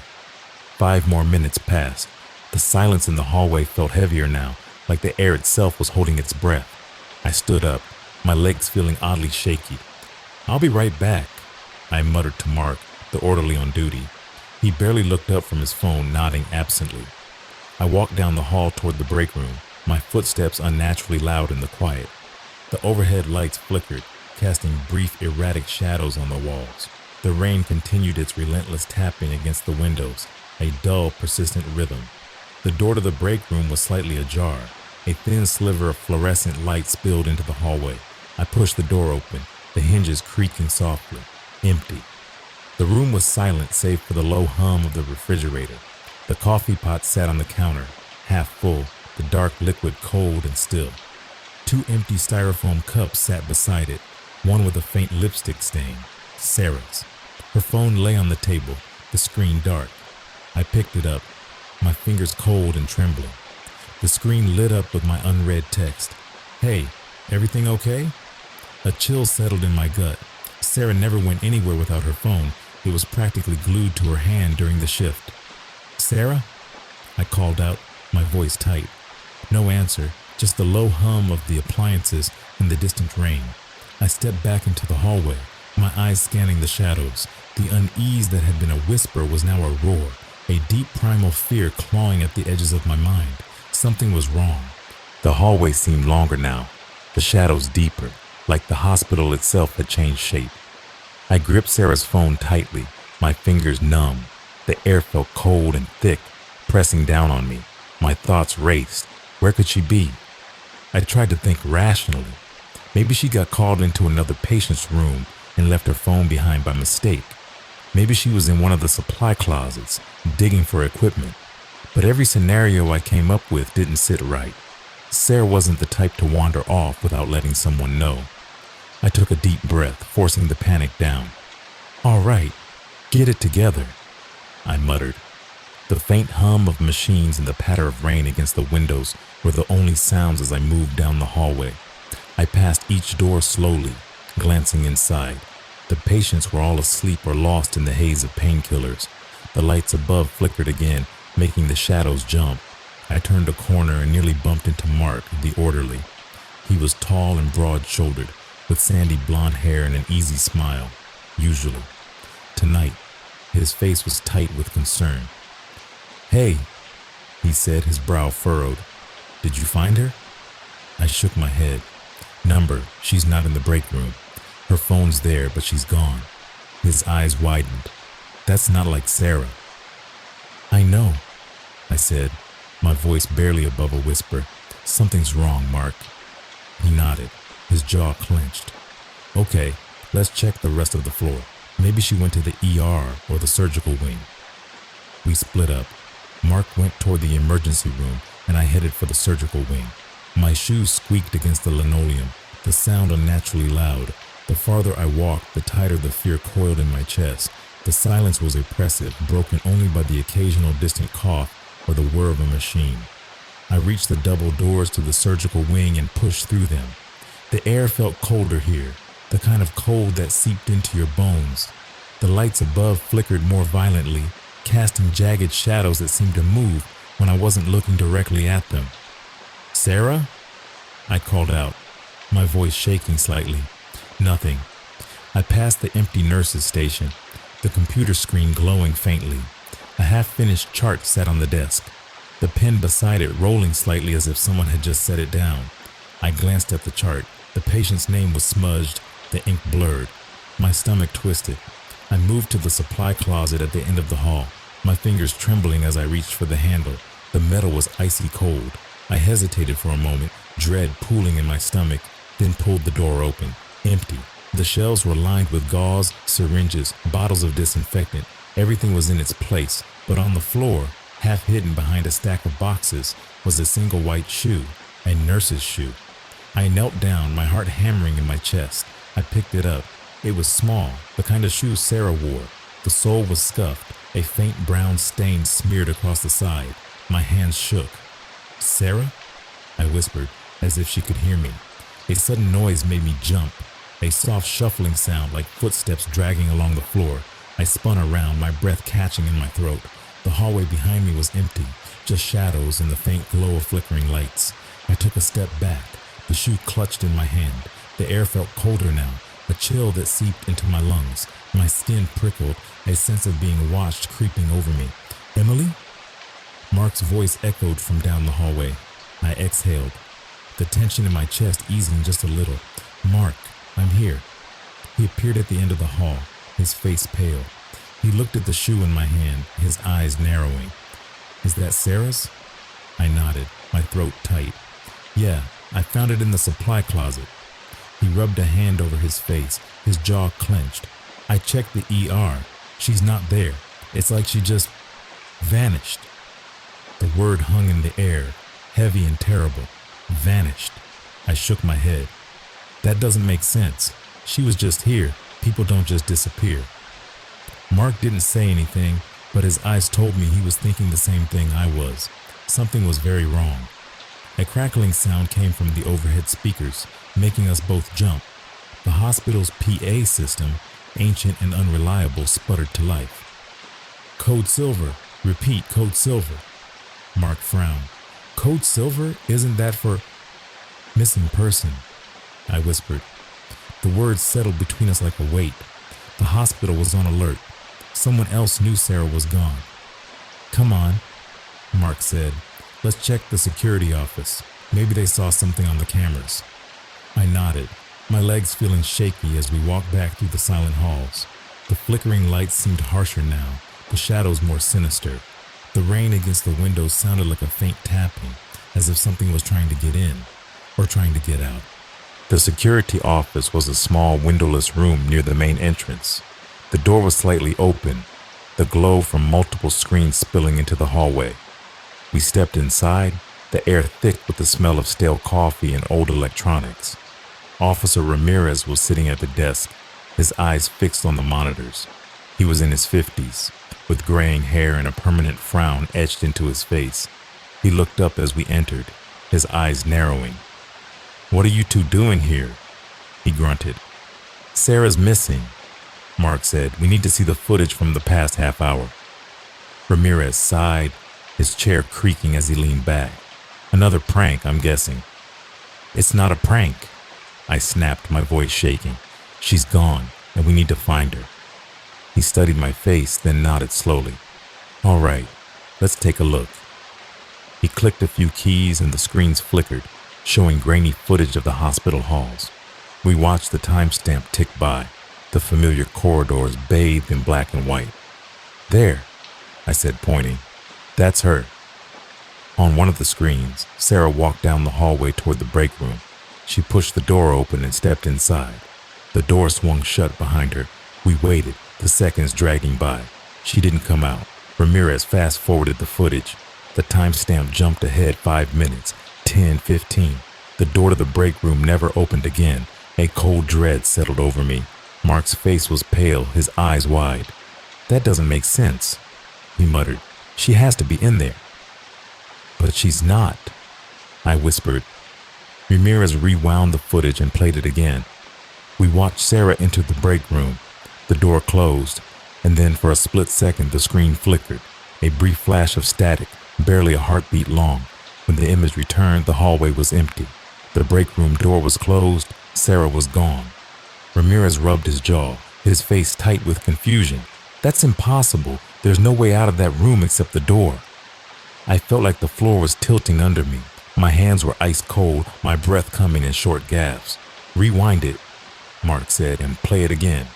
5 more minutes passed. The silence in the hallway felt heavier now, like the air itself was holding its breath. I stood up, my legs feeling oddly shaky. "I'll be right back," I muttered to Mark, the orderly on duty. He barely looked up from his phone, nodding absently. I walked down the hall toward the break room, my footsteps unnaturally loud in the quiet. The overhead lights flickered, casting brief, erratic shadows on the walls. The rain continued its relentless tapping against the windows, a dull, persistent rhythm. The door to the break room was slightly ajar. A thin sliver of fluorescent light spilled into the hallway. I pushed the door open, the hinges creaking softly. Empty. The room was silent save for the low hum of the refrigerator. The coffee pot sat on the counter, half full, the dark liquid cold and still. 2 empty styrofoam cups sat beside it, one with a faint lipstick stain, Sarah's. Her phone lay on the table, the screen dark. I picked it up, my fingers cold and trembling. The screen lit up with my unread text. "Hey, everything okay?" A chill settled in my gut. Sarah never went anywhere without her phone. It was practically glued to her hand during the shift. "Sarah?" I called out, my voice tight. No answer, just the low hum of the appliances and the distant rain. I stepped back into the hallway, my eyes scanning the shadows. The unease that had been a whisper was now a roar, a deep primal fear clawing at the edges of my mind. Something was wrong. The hallway seemed longer now, the shadows deeper, like the hospital itself had changed shape. I gripped Sarah's phone tightly, my fingers numb. The air felt cold and thick, pressing down on me. My thoughts raced. Where could she be? I tried to think rationally. Maybe she got called into another patient's room and left her phone behind by mistake. Maybe she was in one of the supply closets, digging for equipment. But every scenario I came up with didn't sit right. Sarah wasn't the type to wander off without letting someone know. I took a deep breath, forcing the panic down. "All right, get it together," I muttered. The faint hum of machines and the patter of rain against the windows were the only sounds as I moved down the hallway. I passed each door slowly, glancing inside. The patients were all asleep or lost in the haze of painkillers. The lights above flickered again, making the shadows jump. I turned a corner and nearly bumped into Mark, the orderly. He was tall and broad-shouldered, with sandy blonde hair and an easy smile, usually. Tonight, his face was tight with concern. "Hey," he said, his brow furrowed. "Did you find her?" I shook my head. "Number, she's not in the break room. Her phone's there, but she's gone." His eyes widened. That's not like Sarah. I know, I said, my voice barely above a whisper. Something's wrong, Mark. He nodded, his jaw clenched. Okay, let's check the rest of the floor. Maybe she went to the ER or the surgical wing. We split up. Mark went toward the emergency room and I headed for the surgical wing. My shoes squeaked against the linoleum, the sound unnaturally loud. The farther I walked, the tighter the fear coiled in my chest. The silence was oppressive, broken only by the occasional distant cough or the whir of a machine. I reached the double doors to the surgical wing and pushed through them. The air felt colder here, the kind of cold that seeped into your bones. The lights above flickered more violently, casting jagged shadows that seemed to move when I wasn't looking directly at them. Sarah? I called out, my voice shaking slightly. Nothing. I passed the empty nurse's station, the computer screen glowing faintly. A half-finished chart sat on the desk, the pen beside it rolling slightly as if someone had just set it down. I glanced at the chart. The patient's name was smudged, the ink blurred. My stomach twisted. I moved to the supply closet at the end of the hall, my fingers trembling as I reached for the handle. The metal was icy cold. I hesitated for a moment, dread pooling in my stomach, then pulled the door open. Empty. The shelves were lined with gauze, syringes, bottles of disinfectant. Everything was in its place, but on the floor, half hidden behind a stack of boxes, was a single white shoe, a nurse's shoe. I knelt down, my heart hammering in my chest. I picked it up. It was small, the kind of shoe Sarah wore. The sole was scuffed, a faint brown stain smeared across the side. My hands shook. Sarah? I whispered, as if she could hear me. A sudden noise made me jump, a soft shuffling sound like footsteps dragging along the floor. I spun around, my breath catching in my throat. The hallway behind me was empty, just shadows and the faint glow of flickering lights. I took a step back, the shoe clutched in my hand. The air felt colder now, a chill that seeped into my lungs. My skin prickled, a sense of being watched creeping over me. Emily? Mark's voice echoed from down the hallway. I exhaled, the tension in my chest easing just a little. Mark, I'm here. He appeared at the end of the hall, his face pale. He looked at the shoe in my hand, his eyes narrowing. Is that Sarah's? I nodded, my throat tight. Yeah, I found it in the supply closet. He rubbed a hand over his face, his jaw clenched. I checked the ER. She's not there. It's like she just vanished. The word hung in the air, heavy and terrible. Vanished. I shook my head. That doesn't make sense. She was just here. People don't just disappear. Mark didn't say anything, but his eyes told me he was thinking the same thing I was. Something was very wrong. A crackling sound came from the overhead speakers, making us both jump. The hospital's PA system, ancient and unreliable, sputtered to life. Code Silver. Repeat, Code Silver. Mark frowned. Code Silver? Isn't that for missing person? I whispered. The words settled between us like a weight. The hospital was on alert. Someone else knew Sarah was gone. Come on, Mark said. Let's check the security office. Maybe they saw something on the cameras. I nodded, my legs feeling shaky as we walked back through the silent halls. The flickering lights seemed harsher now, the shadows more sinister. The rain against the windows sounded like a faint tapping, as if something was trying to get in, or trying to get out. The security office was a small windowless room near the main entrance. The door was slightly open, the glow from multiple screens spilling into the hallway. We stepped inside, the air thick with the smell of stale coffee and old electronics. Officer Ramirez was sitting at the desk, his eyes fixed on the monitors. He was in his 50s, with graying hair and a permanent frown etched into his face. He looked up as we entered, his eyes narrowing. "What are you two doing here?" he grunted. "Sarah's missing," Mark said. "We need to see the footage from the past half hour." Ramirez sighed, his chair creaking as he leaned back. "Another prank, I'm guessing." "It's not a prank," I snapped, my voice shaking. "She's gone, and we need to find her." He studied my face, then nodded slowly. "All right, let's take a look." He clicked a few keys and the screens flickered, showing grainy footage of the hospital halls. We watched the timestamp tick by, the familiar corridors bathed in black and white. There, I said, pointing. That's her. On one of the screens, Sarah walked down the hallway toward the break room. She pushed the door open and stepped inside. The door swung shut behind her. We waited, the seconds dragging by. She didn't come out. Ramirez fast-forwarded the footage. The timestamp jumped ahead 5 minutes, 10, 15. The door to the break room never opened again. A cold dread settled over me. Mark's face was pale, his eyes wide. That doesn't make sense, he muttered. She has to be in there. But she's not, I whispered. Ramirez rewound the footage and played it again. We watched Sarah enter the break room. The door closed, and then for a split second the screen flickered. A brief flash of static, barely a heartbeat long. When the image returned, the hallway was empty. The break room door was closed. Sarah was gone. Ramirez rubbed his jaw, his face tight with confusion. That's impossible. There's no way out of that room except the door. I felt like the floor was tilting under me. My hands were ice cold, my breath coming in short gasps. Rewind it, Mark said, and play it again.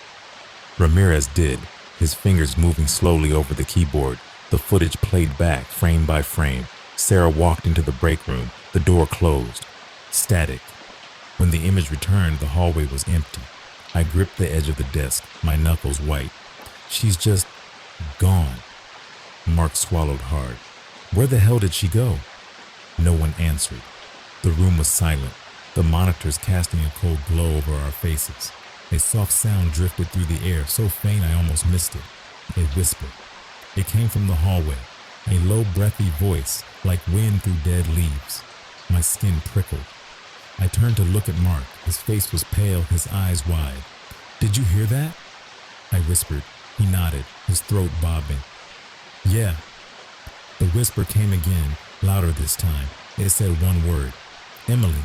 Ramirez did, his fingers moving slowly over the keyboard. The footage played back, frame by frame. Sarah walked into the break room. The door closed. Static. When the image returned, the hallway was empty. I gripped the edge of the desk, my knuckles white. She's just gone. Mark swallowed hard. Where the hell did she go? No one answered. The room was silent, the monitors casting a cold glow over our faces. A soft sound drifted through the air, so faint I almost missed it. A whisper. It came from the hallway, a low, breathy voice, like wind through dead leaves. My skin prickled. I turned to look at Mark. His face was pale, his eyes wide. Did you hear that? I whispered. He nodded, his throat bobbing. Yeah. The whisper came again, louder this time. It said one word. Emily.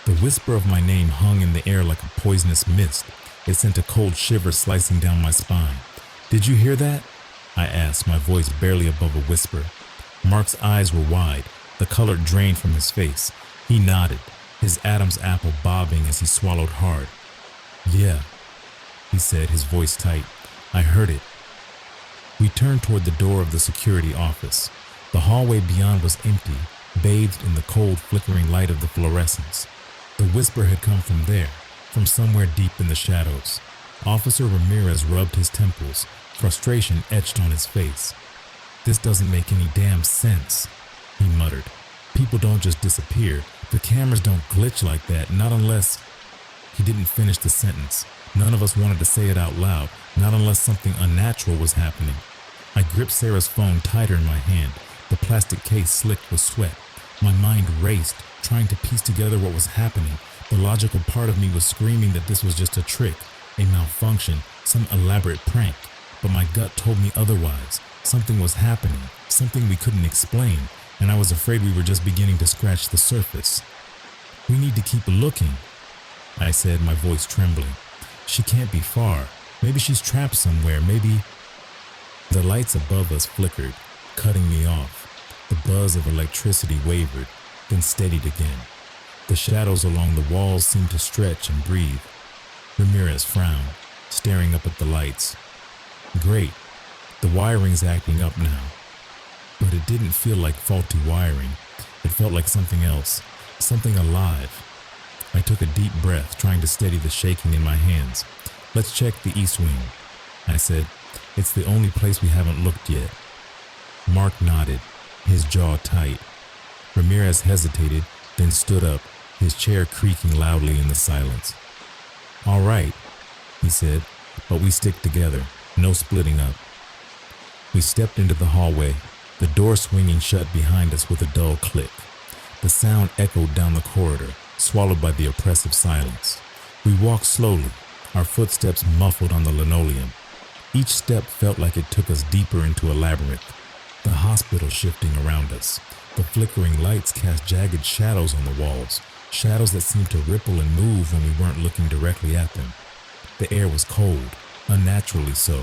The whisper of my name hung in the air like a poisonous mist. It sent a cold shiver slicing down my spine. Did you hear that? I asked, my voice barely above a whisper. Mark's eyes were wide, the color drained from his face. He nodded, his Adam's apple bobbing as he swallowed hard. Yeah, he said, his voice tight. I heard it. We turned toward the door of the security office. The hallway beyond was empty, bathed in the cold, flickering light of the fluorescents. The whisper had come from there, from somewhere deep in the shadows. Officer Ramirez rubbed his temples, frustration etched on his face. This doesn't make any damn sense, he muttered. People don't just disappear. The cameras don't glitch like that, not unless... He didn't finish the sentence. None of us wanted to say it out loud, not unless something unnatural was happening. I gripped Sarah's phone tighter in my hand, the plastic case slicked with sweat. My mind raced, trying to piece together what was happening. The logical part of me was screaming that this was just a trick, a malfunction, some elaborate prank. But my gut told me otherwise. Something was happening, something we couldn't explain, and I was afraid we were just beginning to scratch the surface. We need to keep looking, I said, my voice trembling. She can't be far. Maybe she's trapped somewhere, maybe... The lights above us flickered, cutting me off. The buzz of electricity wavered, then steadied again. The shadows along the walls seemed to stretch and breathe. Ramirez frowned, staring up at the lights. Great. The wiring's acting up now. But it didn't feel like faulty wiring. It felt like something else, something alive. I took a deep breath, trying to steady the shaking in my hands. Let's check the east wing, I said. It's the only place we haven't looked yet. Mark nodded, his jaw tight. Ramirez hesitated, then stood up, his chair creaking loudly in the silence. All right, he said, but we stick together, no splitting up. We stepped into the hallway, the door swinging shut behind us with a dull click. The sound echoed down the corridor, swallowed by the oppressive silence. We walked slowly, our footsteps muffled on the linoleum. Each step felt like it took us deeper into a labyrinth. The hospital shifting around us. The flickering lights cast jagged shadows on the walls, shadows that seemed to ripple and move when we weren't looking directly at them. The air was cold, unnaturally so.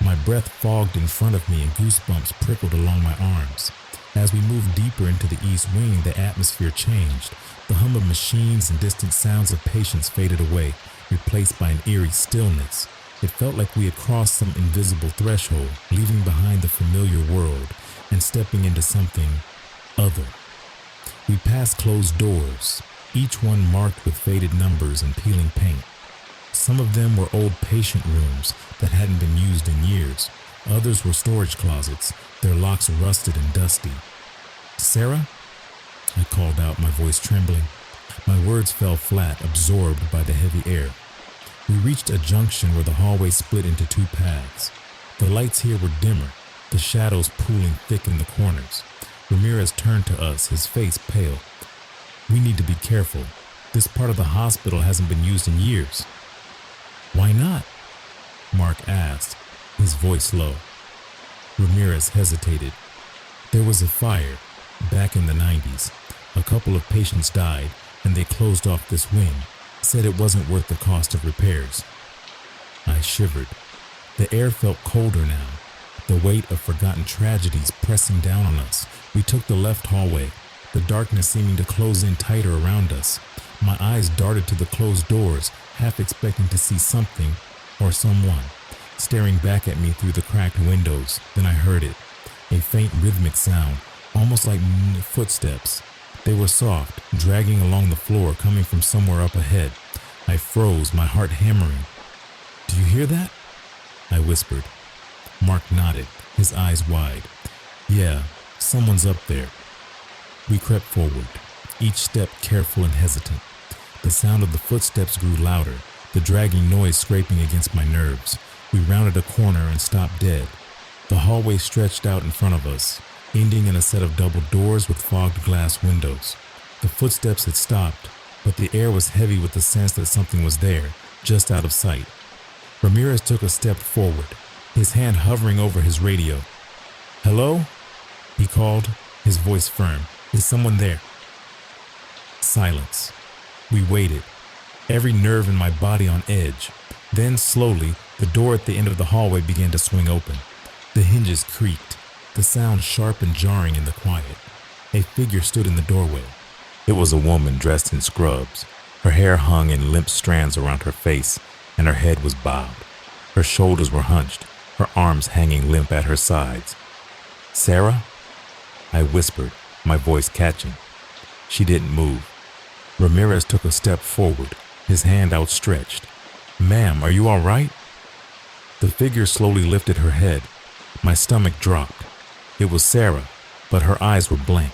My breath fogged in front of me and goosebumps prickled along my arms. As we moved deeper into the east wing, the atmosphere changed. The hum of machines and distant sounds of patients faded away, replaced by an eerie stillness. It felt like we had crossed some invisible threshold, leaving behind the familiar world and stepping into something other. We passed closed doors, each one marked with faded numbers and peeling paint. Some of them were old patient rooms that hadn't been used in years. Others were storage closets, their locks rusted and dusty. "Sarah?" I called out, my voice trembling. My words fell flat, absorbed by the heavy air. We reached a junction where the hallway split into two paths. The lights here were dimmer, the shadows pooling thick in the corners. Ramirez turned to us, his face pale. "We need to be careful. This part of the hospital hasn't been used in years." "Why not?" Mark asked, his voice low. Ramirez hesitated. "There was a fire back in the 90s. A couple of patients died, and they closed off this wing, said it wasn't worth the cost of repairs." I shivered. The air felt colder now, the weight of forgotten tragedies pressing down on us. We took the left hallway, the darkness seeming to close in tighter around us. My eyes darted to the closed doors, half expecting to see something or someone staring back at me through the cracked windows. Then I heard it, a faint rhythmic sound, almost like footsteps. They were soft, dragging along the floor, coming from somewhere up ahead. I froze, my heart hammering. "Do you hear that?" I whispered. Mark nodded, his eyes wide. "Yeah, someone's up there." We crept forward, each step careful and hesitant. The sound of the footsteps grew louder, the dragging noise scraping against my nerves. We rounded a corner and stopped dead. The hallway stretched out in front of us, ending in a set of double doors with fogged glass windows. The footsteps had stopped, but the air was heavy with the sense that something was there, just out of sight. Ramirez took a step forward, his hand hovering over his radio. "Hello?" he called, his voice firm. "Is someone there?" Silence. We waited, every nerve in my body on edge. Then, slowly, the door at the end of the hallway began to swing open. The hinges creaked, the sound sharp and jarring in the quiet. A figure stood in the doorway. It was a woman dressed in scrubs. Her hair hung in limp strands around her face, and her head was bowed. Her shoulders were hunched, her arms hanging limp at her sides. "Sarah?" I whispered, my voice catching. She didn't move. Ramirez took a step forward, his hand outstretched. "Ma'am, are you all right?" The figure slowly lifted her head. My stomach dropped. It was Sarah, but her eyes were blank,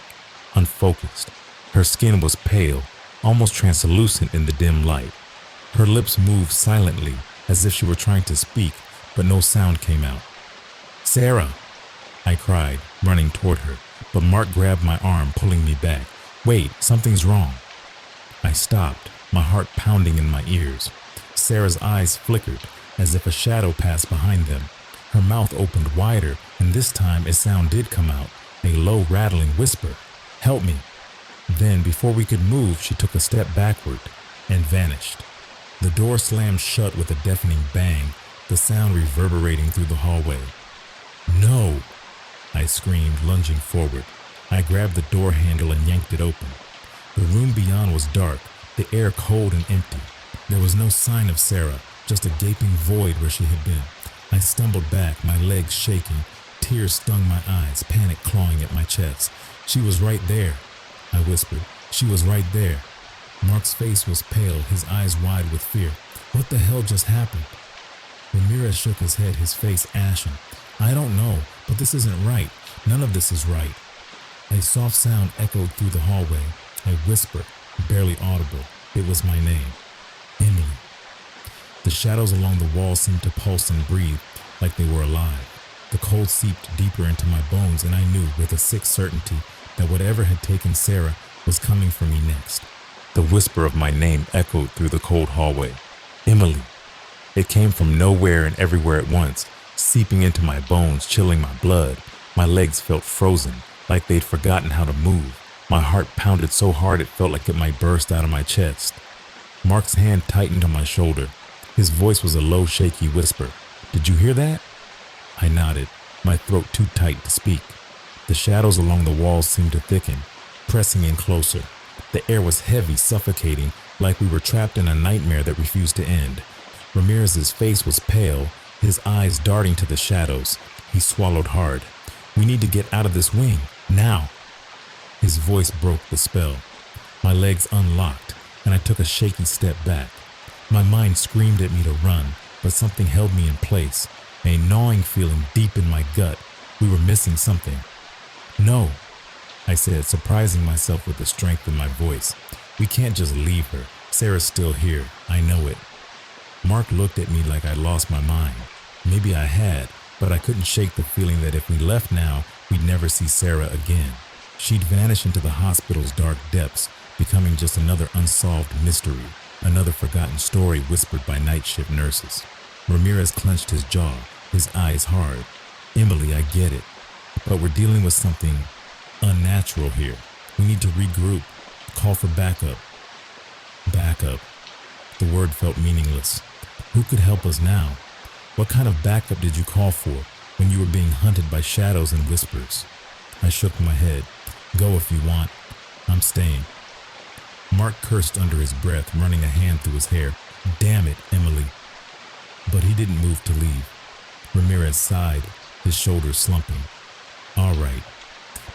unfocused. Her skin was pale, almost translucent in the dim light. Her lips moved silently, as if she were trying to speak, but no sound came out. "Sarah!" I cried, running toward her, but Mark grabbed my arm, pulling me back. "Wait, something's wrong." I stopped, my heart pounding in my ears. Sarah's eyes flickered, as if a shadow passed behind them. Her mouth opened wider, and this time a sound did come out, a low rattling whisper. "Help me." Then, before we could move, she took a step backward and vanished. The door slammed shut with a deafening bang, the sound reverberating through the hallway. "No!" I screamed, lunging forward. I grabbed the door handle and yanked it open. The room beyond was dark, the air cold and empty. There was no sign of Sarah, just a gaping void where she had been. I stumbled back, my legs shaking. Tears stung my eyes, panic clawing at my chest. "She was right there," I whispered. "She was right there." Mark's face was pale, his eyes wide with fear. "What the hell just happened?" Ramirez shook his head, his face ashen. "I don't know, but this isn't right. None of this is right." A soft sound echoed through the hallway. A whisper, barely audible. It was my name. Emily. The shadows along the wall seemed to pulse and breathe, like they were alive. The cold seeped deeper into my bones, and I knew with a sick certainty that whatever had taken Sarah was coming for me next. The whisper of my name echoed through the cold hallway. Emily. It came from nowhere and everywhere at once, seeping into my bones, chilling my blood. My legs felt frozen, like they'd forgotten how to move. My heart pounded so hard it felt like it might burst out of my chest. Mark's hand tightened on my shoulder. His voice was a low, shaky whisper. "Did you hear that?" I nodded, my throat too tight to speak. The shadows along the walls seemed to thicken, pressing in closer. The air was heavy, suffocating, like we were trapped in a nightmare that refused to end. Ramirez's face was pale, his eyes darting to the shadows. He swallowed hard. "We need to get out of this wing, now." His voice broke the spell. My legs unlocked, and I took a shaky step back. My mind screamed at me to run, but something held me in place, a gnawing feeling deep in my gut. We were missing something. "No," I said, surprising myself with the strength in my voice. "We can't just leave her. Sarah's still here. I know it." Mark looked at me like I'd lost my mind. Maybe I had, but I couldn't shake the feeling that if we left now, we'd never see Sarah again. She'd vanish into the hospital's dark depths, becoming just another unsolved mystery, another forgotten story whispered by night shift nurses. Ramirez clenched his jaw, his eyes hard. "Emily, I get it, but we're dealing with something unnatural here. We need to regroup, call for backup." Backup. The word felt meaningless. Who could help us now? What kind of backup did you call for when you were being hunted by shadows and whispers? I shook my head. "Go if you want. I'm staying." Mark cursed under his breath, running a hand through his hair. "Damn it, Emily." But he didn't move to leave. Ramirez sighed, his shoulders slumping. "All right,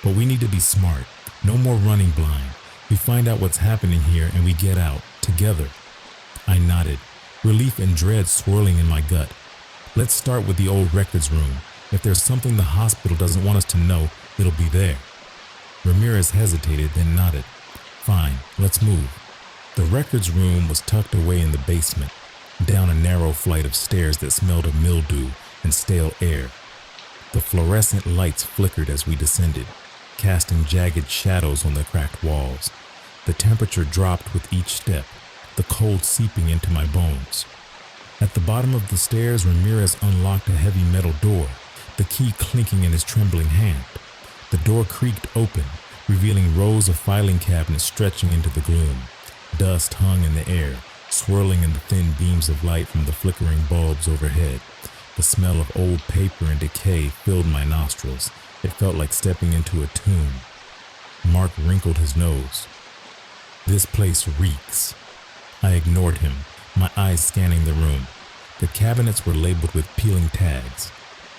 but we need to be smart. No more running blind. We find out what's happening here and we get out, together." I nodded, relief and dread swirling in my gut. "Let's start with the old records room. If there's something the hospital doesn't want us to know, it'll be there." Ramirez hesitated, then nodded. "Fine, let's move." The records room was tucked away in the basement, down a narrow flight of stairs that smelled of mildew and stale air. The fluorescent lights flickered as we descended, casting jagged shadows on the cracked walls. The temperature dropped with each step, the cold seeping into my bones. At the bottom of the stairs, Ramirez unlocked a heavy metal door, the key clinking in his trembling hand. The door creaked open, revealing rows of filing cabinets stretching into the gloom. Dust hung in the air, swirling in the thin beams of light from the flickering bulbs overhead. The smell of old paper and decay filled my nostrils. It felt like stepping into a tomb. Mark wrinkled his nose. "This place reeks." I ignored him, my eyes scanning the room. The cabinets were labeled with peeling tags.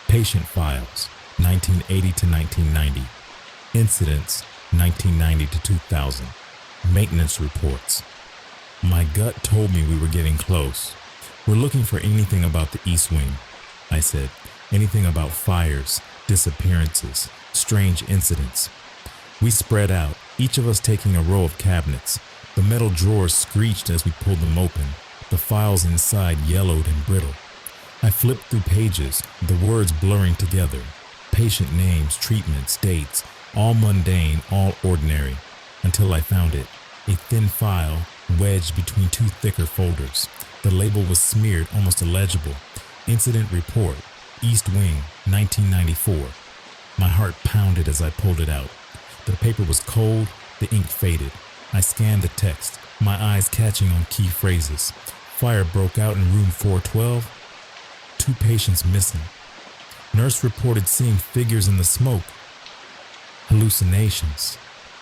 Patient files, 1980 to 1990. Incidents, 1990 to 2000. Maintenance reports. My gut told me we were getting close. "We're looking for anything about the East Wing," I said. "Anything about fires, disappearances, strange incidents." We spread out, each of us taking a row of cabinets. The metal drawers screeched as we pulled them open. The files inside yellowed and brittle. I flipped through pages, the words blurring together. Patient names, treatments, dates, all mundane, all ordinary, until I found it. A thin file wedged between two thicker folders. The label was smeared, almost illegible. Incident report, East Wing, 1994. My heart pounded as I pulled it out. The paper was cold, the ink faded. I scanned the text, my eyes catching on key phrases. Fire broke out in room 412. 2 patients missing. Nurse reported seeing figures in the smoke. Hallucinations.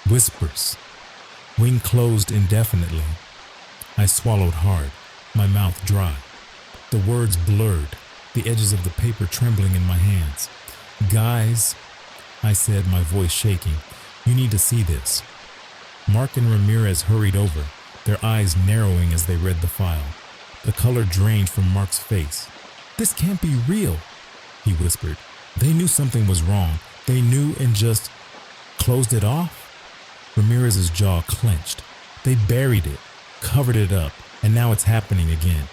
Whispers. Wing closed indefinitely. I swallowed hard, my mouth dry. The words blurred, the edges of the paper trembling in my hands. "Guys," I said, my voice shaking, "you need to see this." Mark and Ramirez hurried over, their eyes narrowing as they read the file. The color drained from Mark's face. "This can't be real," he whispered. They knew something was wrong. They knew and just closed it off? Ramirez's jaw clenched. They buried it, covered it up, and now it's happening again.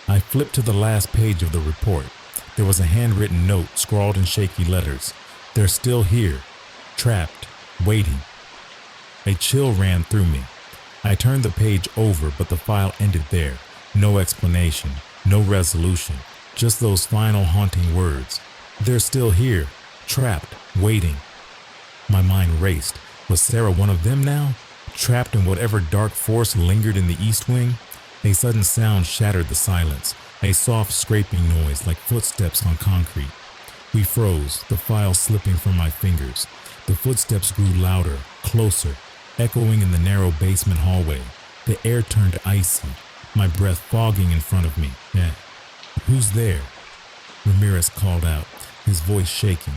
I flipped to the last page of the report. There was a handwritten note scrawled in shaky letters. "They're still here, trapped, waiting." A chill ran through me. I turned the page over, but the file ended there. No explanation, no resolution, just those final haunting words. "They're still here, trapped, waiting." My mind raced. Was Sarah one of them now? Trapped in whatever dark force lingered in the East Wing? A sudden sound shattered the silence, a soft scraping noise like footsteps on concrete. We froze, the file slipping from my fingers. The footsteps grew louder, closer, echoing in the narrow basement hallway. The air turned icy. my breath fogging in front of me. Yeah. Who's there? Ramirez called out, his voice shaking.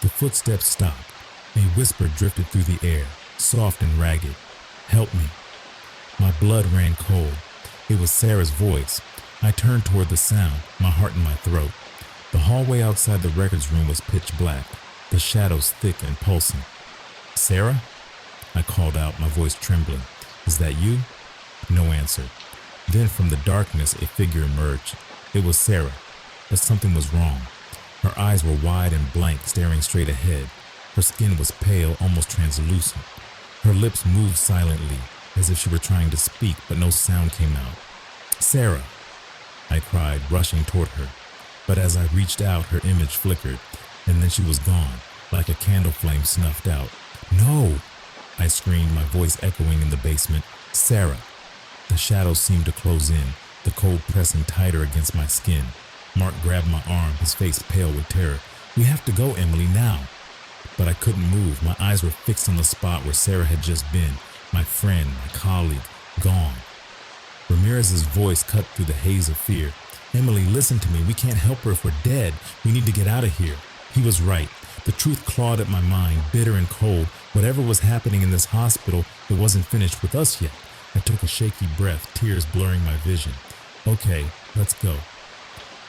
The footsteps stopped. A whisper drifted through the air, soft and ragged. Help me. My blood ran cold. It was Sarah's voice. I turned toward the sound, my heart in my throat. The hallway outside the records room was pitch black, the shadows thick and pulsing. Sarah? I called out, my voice trembling. Is that you? No answer. Then from the darkness, a figure emerged. It was Sarah, but something was wrong. Her eyes were wide and blank, staring straight ahead. Her skin was pale, almost translucent. Her lips moved silently, as if she were trying to speak, but no sound came out. Sarah, I cried, rushing toward her. But as I reached out, her image flickered, and then she was gone, like a candle flame snuffed out. No, I screamed, my voice echoing in the basement. Sarah. The shadows seemed to close in, the cold pressing tighter against my skin. Mark grabbed my arm, his face pale with terror. We have to go, Emily, now. But I couldn't move. My eyes were fixed on the spot where Sarah had just been. My friend, my colleague, gone. Ramirez's voice cut through the haze of fear. Emily, listen to me. We can't help her if we're dead. We need to get out of here. He was right. The truth clawed at my mind, bitter and cold. Whatever was happening in this hospital, it wasn't finished with us yet. I took a shaky breath, tears blurring my vision. Okay, let's go.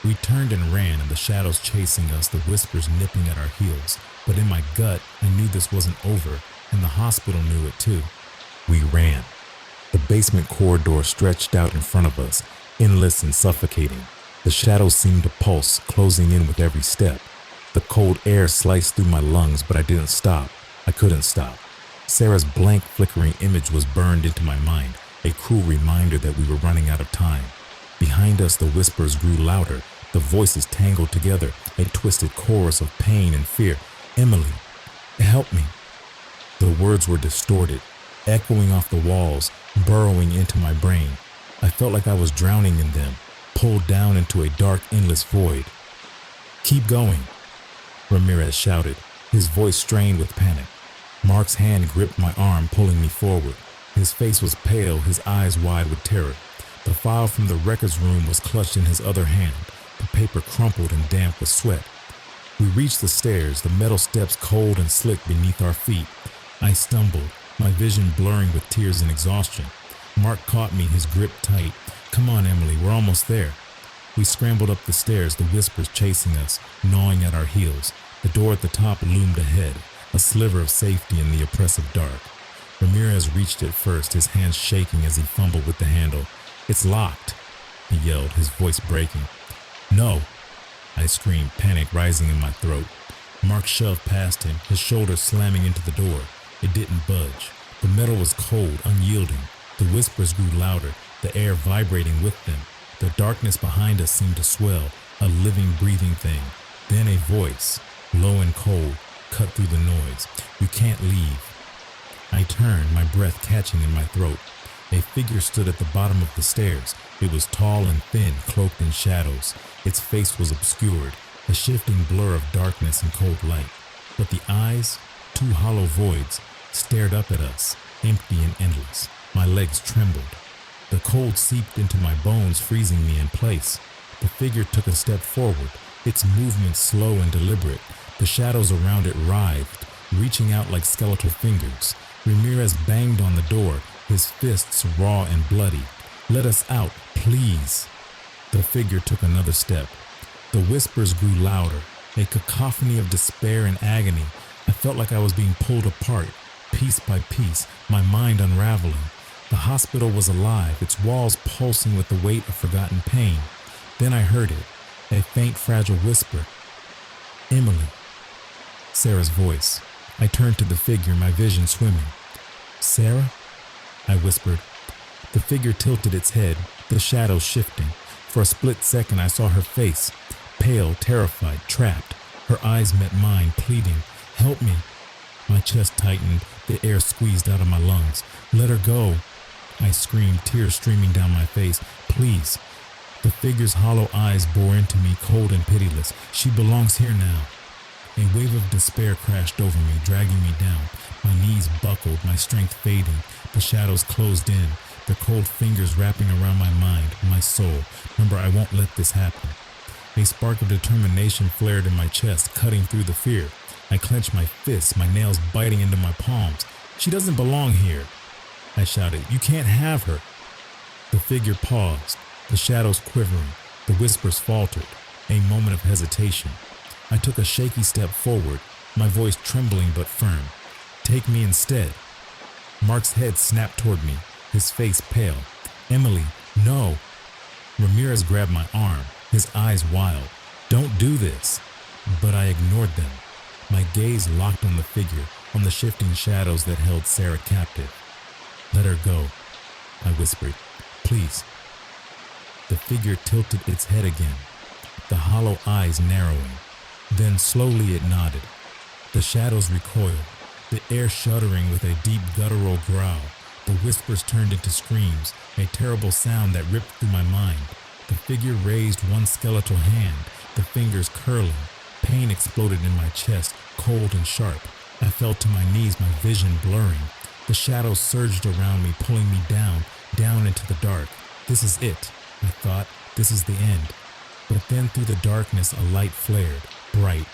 We turned and ran, and the shadows chasing us, the whispers nipping at our heels. But in my gut, I knew this wasn't over, and the hospital knew it too. We ran. The basement corridor stretched out in front of us, endless and suffocating. The shadows seemed to pulse, closing in with every step. The cold air sliced through my lungs, but I didn't stop. I couldn't stop. Sarah's blank, flickering image was burned into my mind, a cruel reminder that we were running out of time. Behind us, the whispers grew louder, the voices tangled together, a twisted chorus of pain and fear. Emily, help me. The words were distorted, echoing off the walls, burrowing into my brain. I felt like I was drowning in them, pulled down into a dark, endless void. Keep going, Ramirez shouted, his voice strained with panic. Mark's hand gripped my arm, pulling me forward. His face was pale, his eyes wide with terror. The file from the records room was clutched in his other hand, the paper crumpled and damp with sweat. We reached the stairs, the metal steps cold and slick beneath our feet. I stumbled, my vision blurring with tears and exhaustion. Mark caught me, his grip tight. Come on, Emily, we're almost there. We scrambled up the stairs, the whispers chasing us, gnawing at our heels. The door at the top loomed ahead, a sliver of safety in the oppressive dark. Ramirez reached it first, his hands shaking as he fumbled with the handle. It's locked, he yelled, his voice breaking. No, I screamed, panic rising in my throat. Mark shoved past him, his shoulders slamming into the door. It didn't budge. The metal was cold, unyielding. The whispers grew louder, the air vibrating with them. The darkness behind us seemed to swell, a living, breathing thing. Then a voice, low and cold, cut through the noise. You can't leave. I turned, my breath catching in my throat. A figure stood at the bottom of the stairs. It was tall and thin, cloaked in shadows. Its face was obscured, a shifting blur of darkness and cold light. But the eyes, two hollow voids, stared up at us, empty and endless. My legs trembled. The cold seeped into my bones, freezing me in place. The figure took a step forward, its movement slow and deliberate. The shadows around it writhed, reaching out like skeletal fingers. Ramirez banged on the door, his fists raw and bloody. Let us out, please. The figure took another step. The whispers grew louder, a cacophony of despair and agony. I felt like I was being pulled apart, piece by piece, my mind unraveling. The hospital was alive, its walls pulsing with the weight of forgotten pain. Then I heard it, a faint, fragile whisper. Emily. Sarah's voice. I turned to the figure, my vision swimming. Sarah? I whispered. The figure tilted its head, the shadows shifting. For a split second I saw her face, pale, terrified, trapped. Her eyes met mine, pleading, help me. My chest tightened, the air squeezed out of my lungs. Let her go. I screamed, tears streaming down my face. Please. The figure's hollow eyes bore into me, cold and pitiless. She belongs here now. A wave of despair crashed over me, dragging me down. My knees buckled, my strength fading. The shadows closed in. their cold fingers wrapping around my mind, my soul. Remember, I won't let this happen. A spark of determination flared in my chest, cutting through the fear. I clenched my fists, my nails biting into my palms. She doesn't belong here, I shouted. You can't have her. The figure paused, the shadows quivering, the whispers faltered. A moment of hesitation. I took a shaky step forward, my voice trembling but firm. Take me instead. Mark's head snapped toward me, his face pale. Emily, no. Ramirez grabbed my arm, his eyes wild. Don't do this. But I ignored them. My gaze locked on the figure, on the shifting shadows that held Sarah captive. Let her go, I whispered. Please. The figure tilted its head again, the hollow eyes narrowing. Then slowly it nodded. The shadows recoiled, the air shuddering with a deep guttural growl. The whispers turned into screams, a terrible sound that ripped through my mind. The figure raised one skeletal hand, the fingers curling. Pain exploded in my chest, cold and sharp. I fell to my knees, my vision blurring. The shadows surged around me, pulling me down into the dark. This is it, I thought. This is the end. But then through the darkness, a light flared, bright,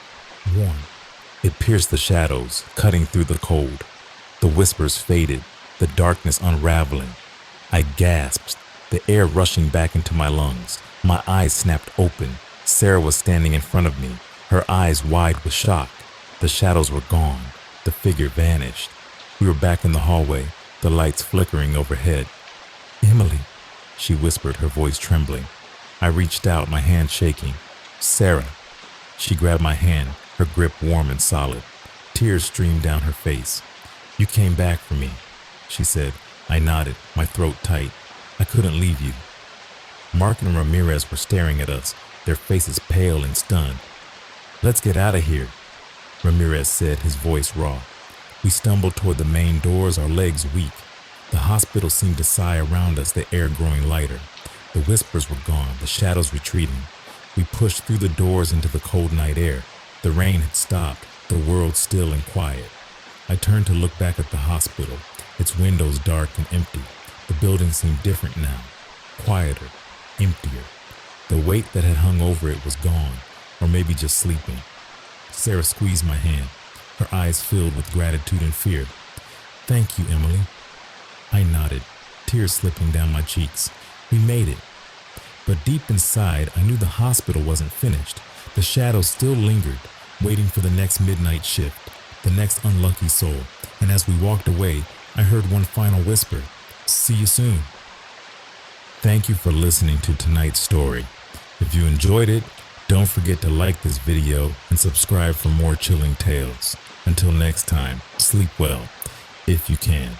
warm. It pierced the shadows, cutting through the cold. The whispers faded, the darkness unraveling. I gasped, the air rushing back into my lungs. My eyes snapped open. Sarah was standing in front of me, her eyes wide with shock. The shadows were gone. The figure vanished. We were back in the hallway, the lights flickering overhead. Emily, she whispered, her voice trembling. I reached out, my hand shaking. Sarah. She grabbed my hand, her grip warm and solid. Tears streamed down her face. You came back for me, she said. I nodded, my throat tight. I couldn't leave you. Mark and Ramirez were staring at us, their faces pale and stunned. Let's get out of here, Ramirez said, his voice raw. We stumbled toward the main doors, our legs weak. The hospital seemed to sigh around us, the air growing lighter. The whispers were gone, the shadows retreating. We pushed through the doors into the cold night air. The rain had stopped, the world still and quiet. I turned to look back at the hospital, its windows dark and empty. The building seemed different now, quieter, emptier. The weight that had hung over it was gone, or maybe just sleeping. Sarah squeezed my hand, her eyes filled with gratitude and fear. Thank you, Emily. I nodded, tears slipping down my cheeks. We made it. But deep inside, I knew the hospital wasn't finished. The shadows still lingered, waiting for the next midnight shift, the next unlucky soul. And as we walked away, I heard one final whisper. See you soon. Thank you for listening to tonight's story. If you enjoyed it, don't forget to like this video and subscribe for more chilling tales. Until next time, sleep well, if you can.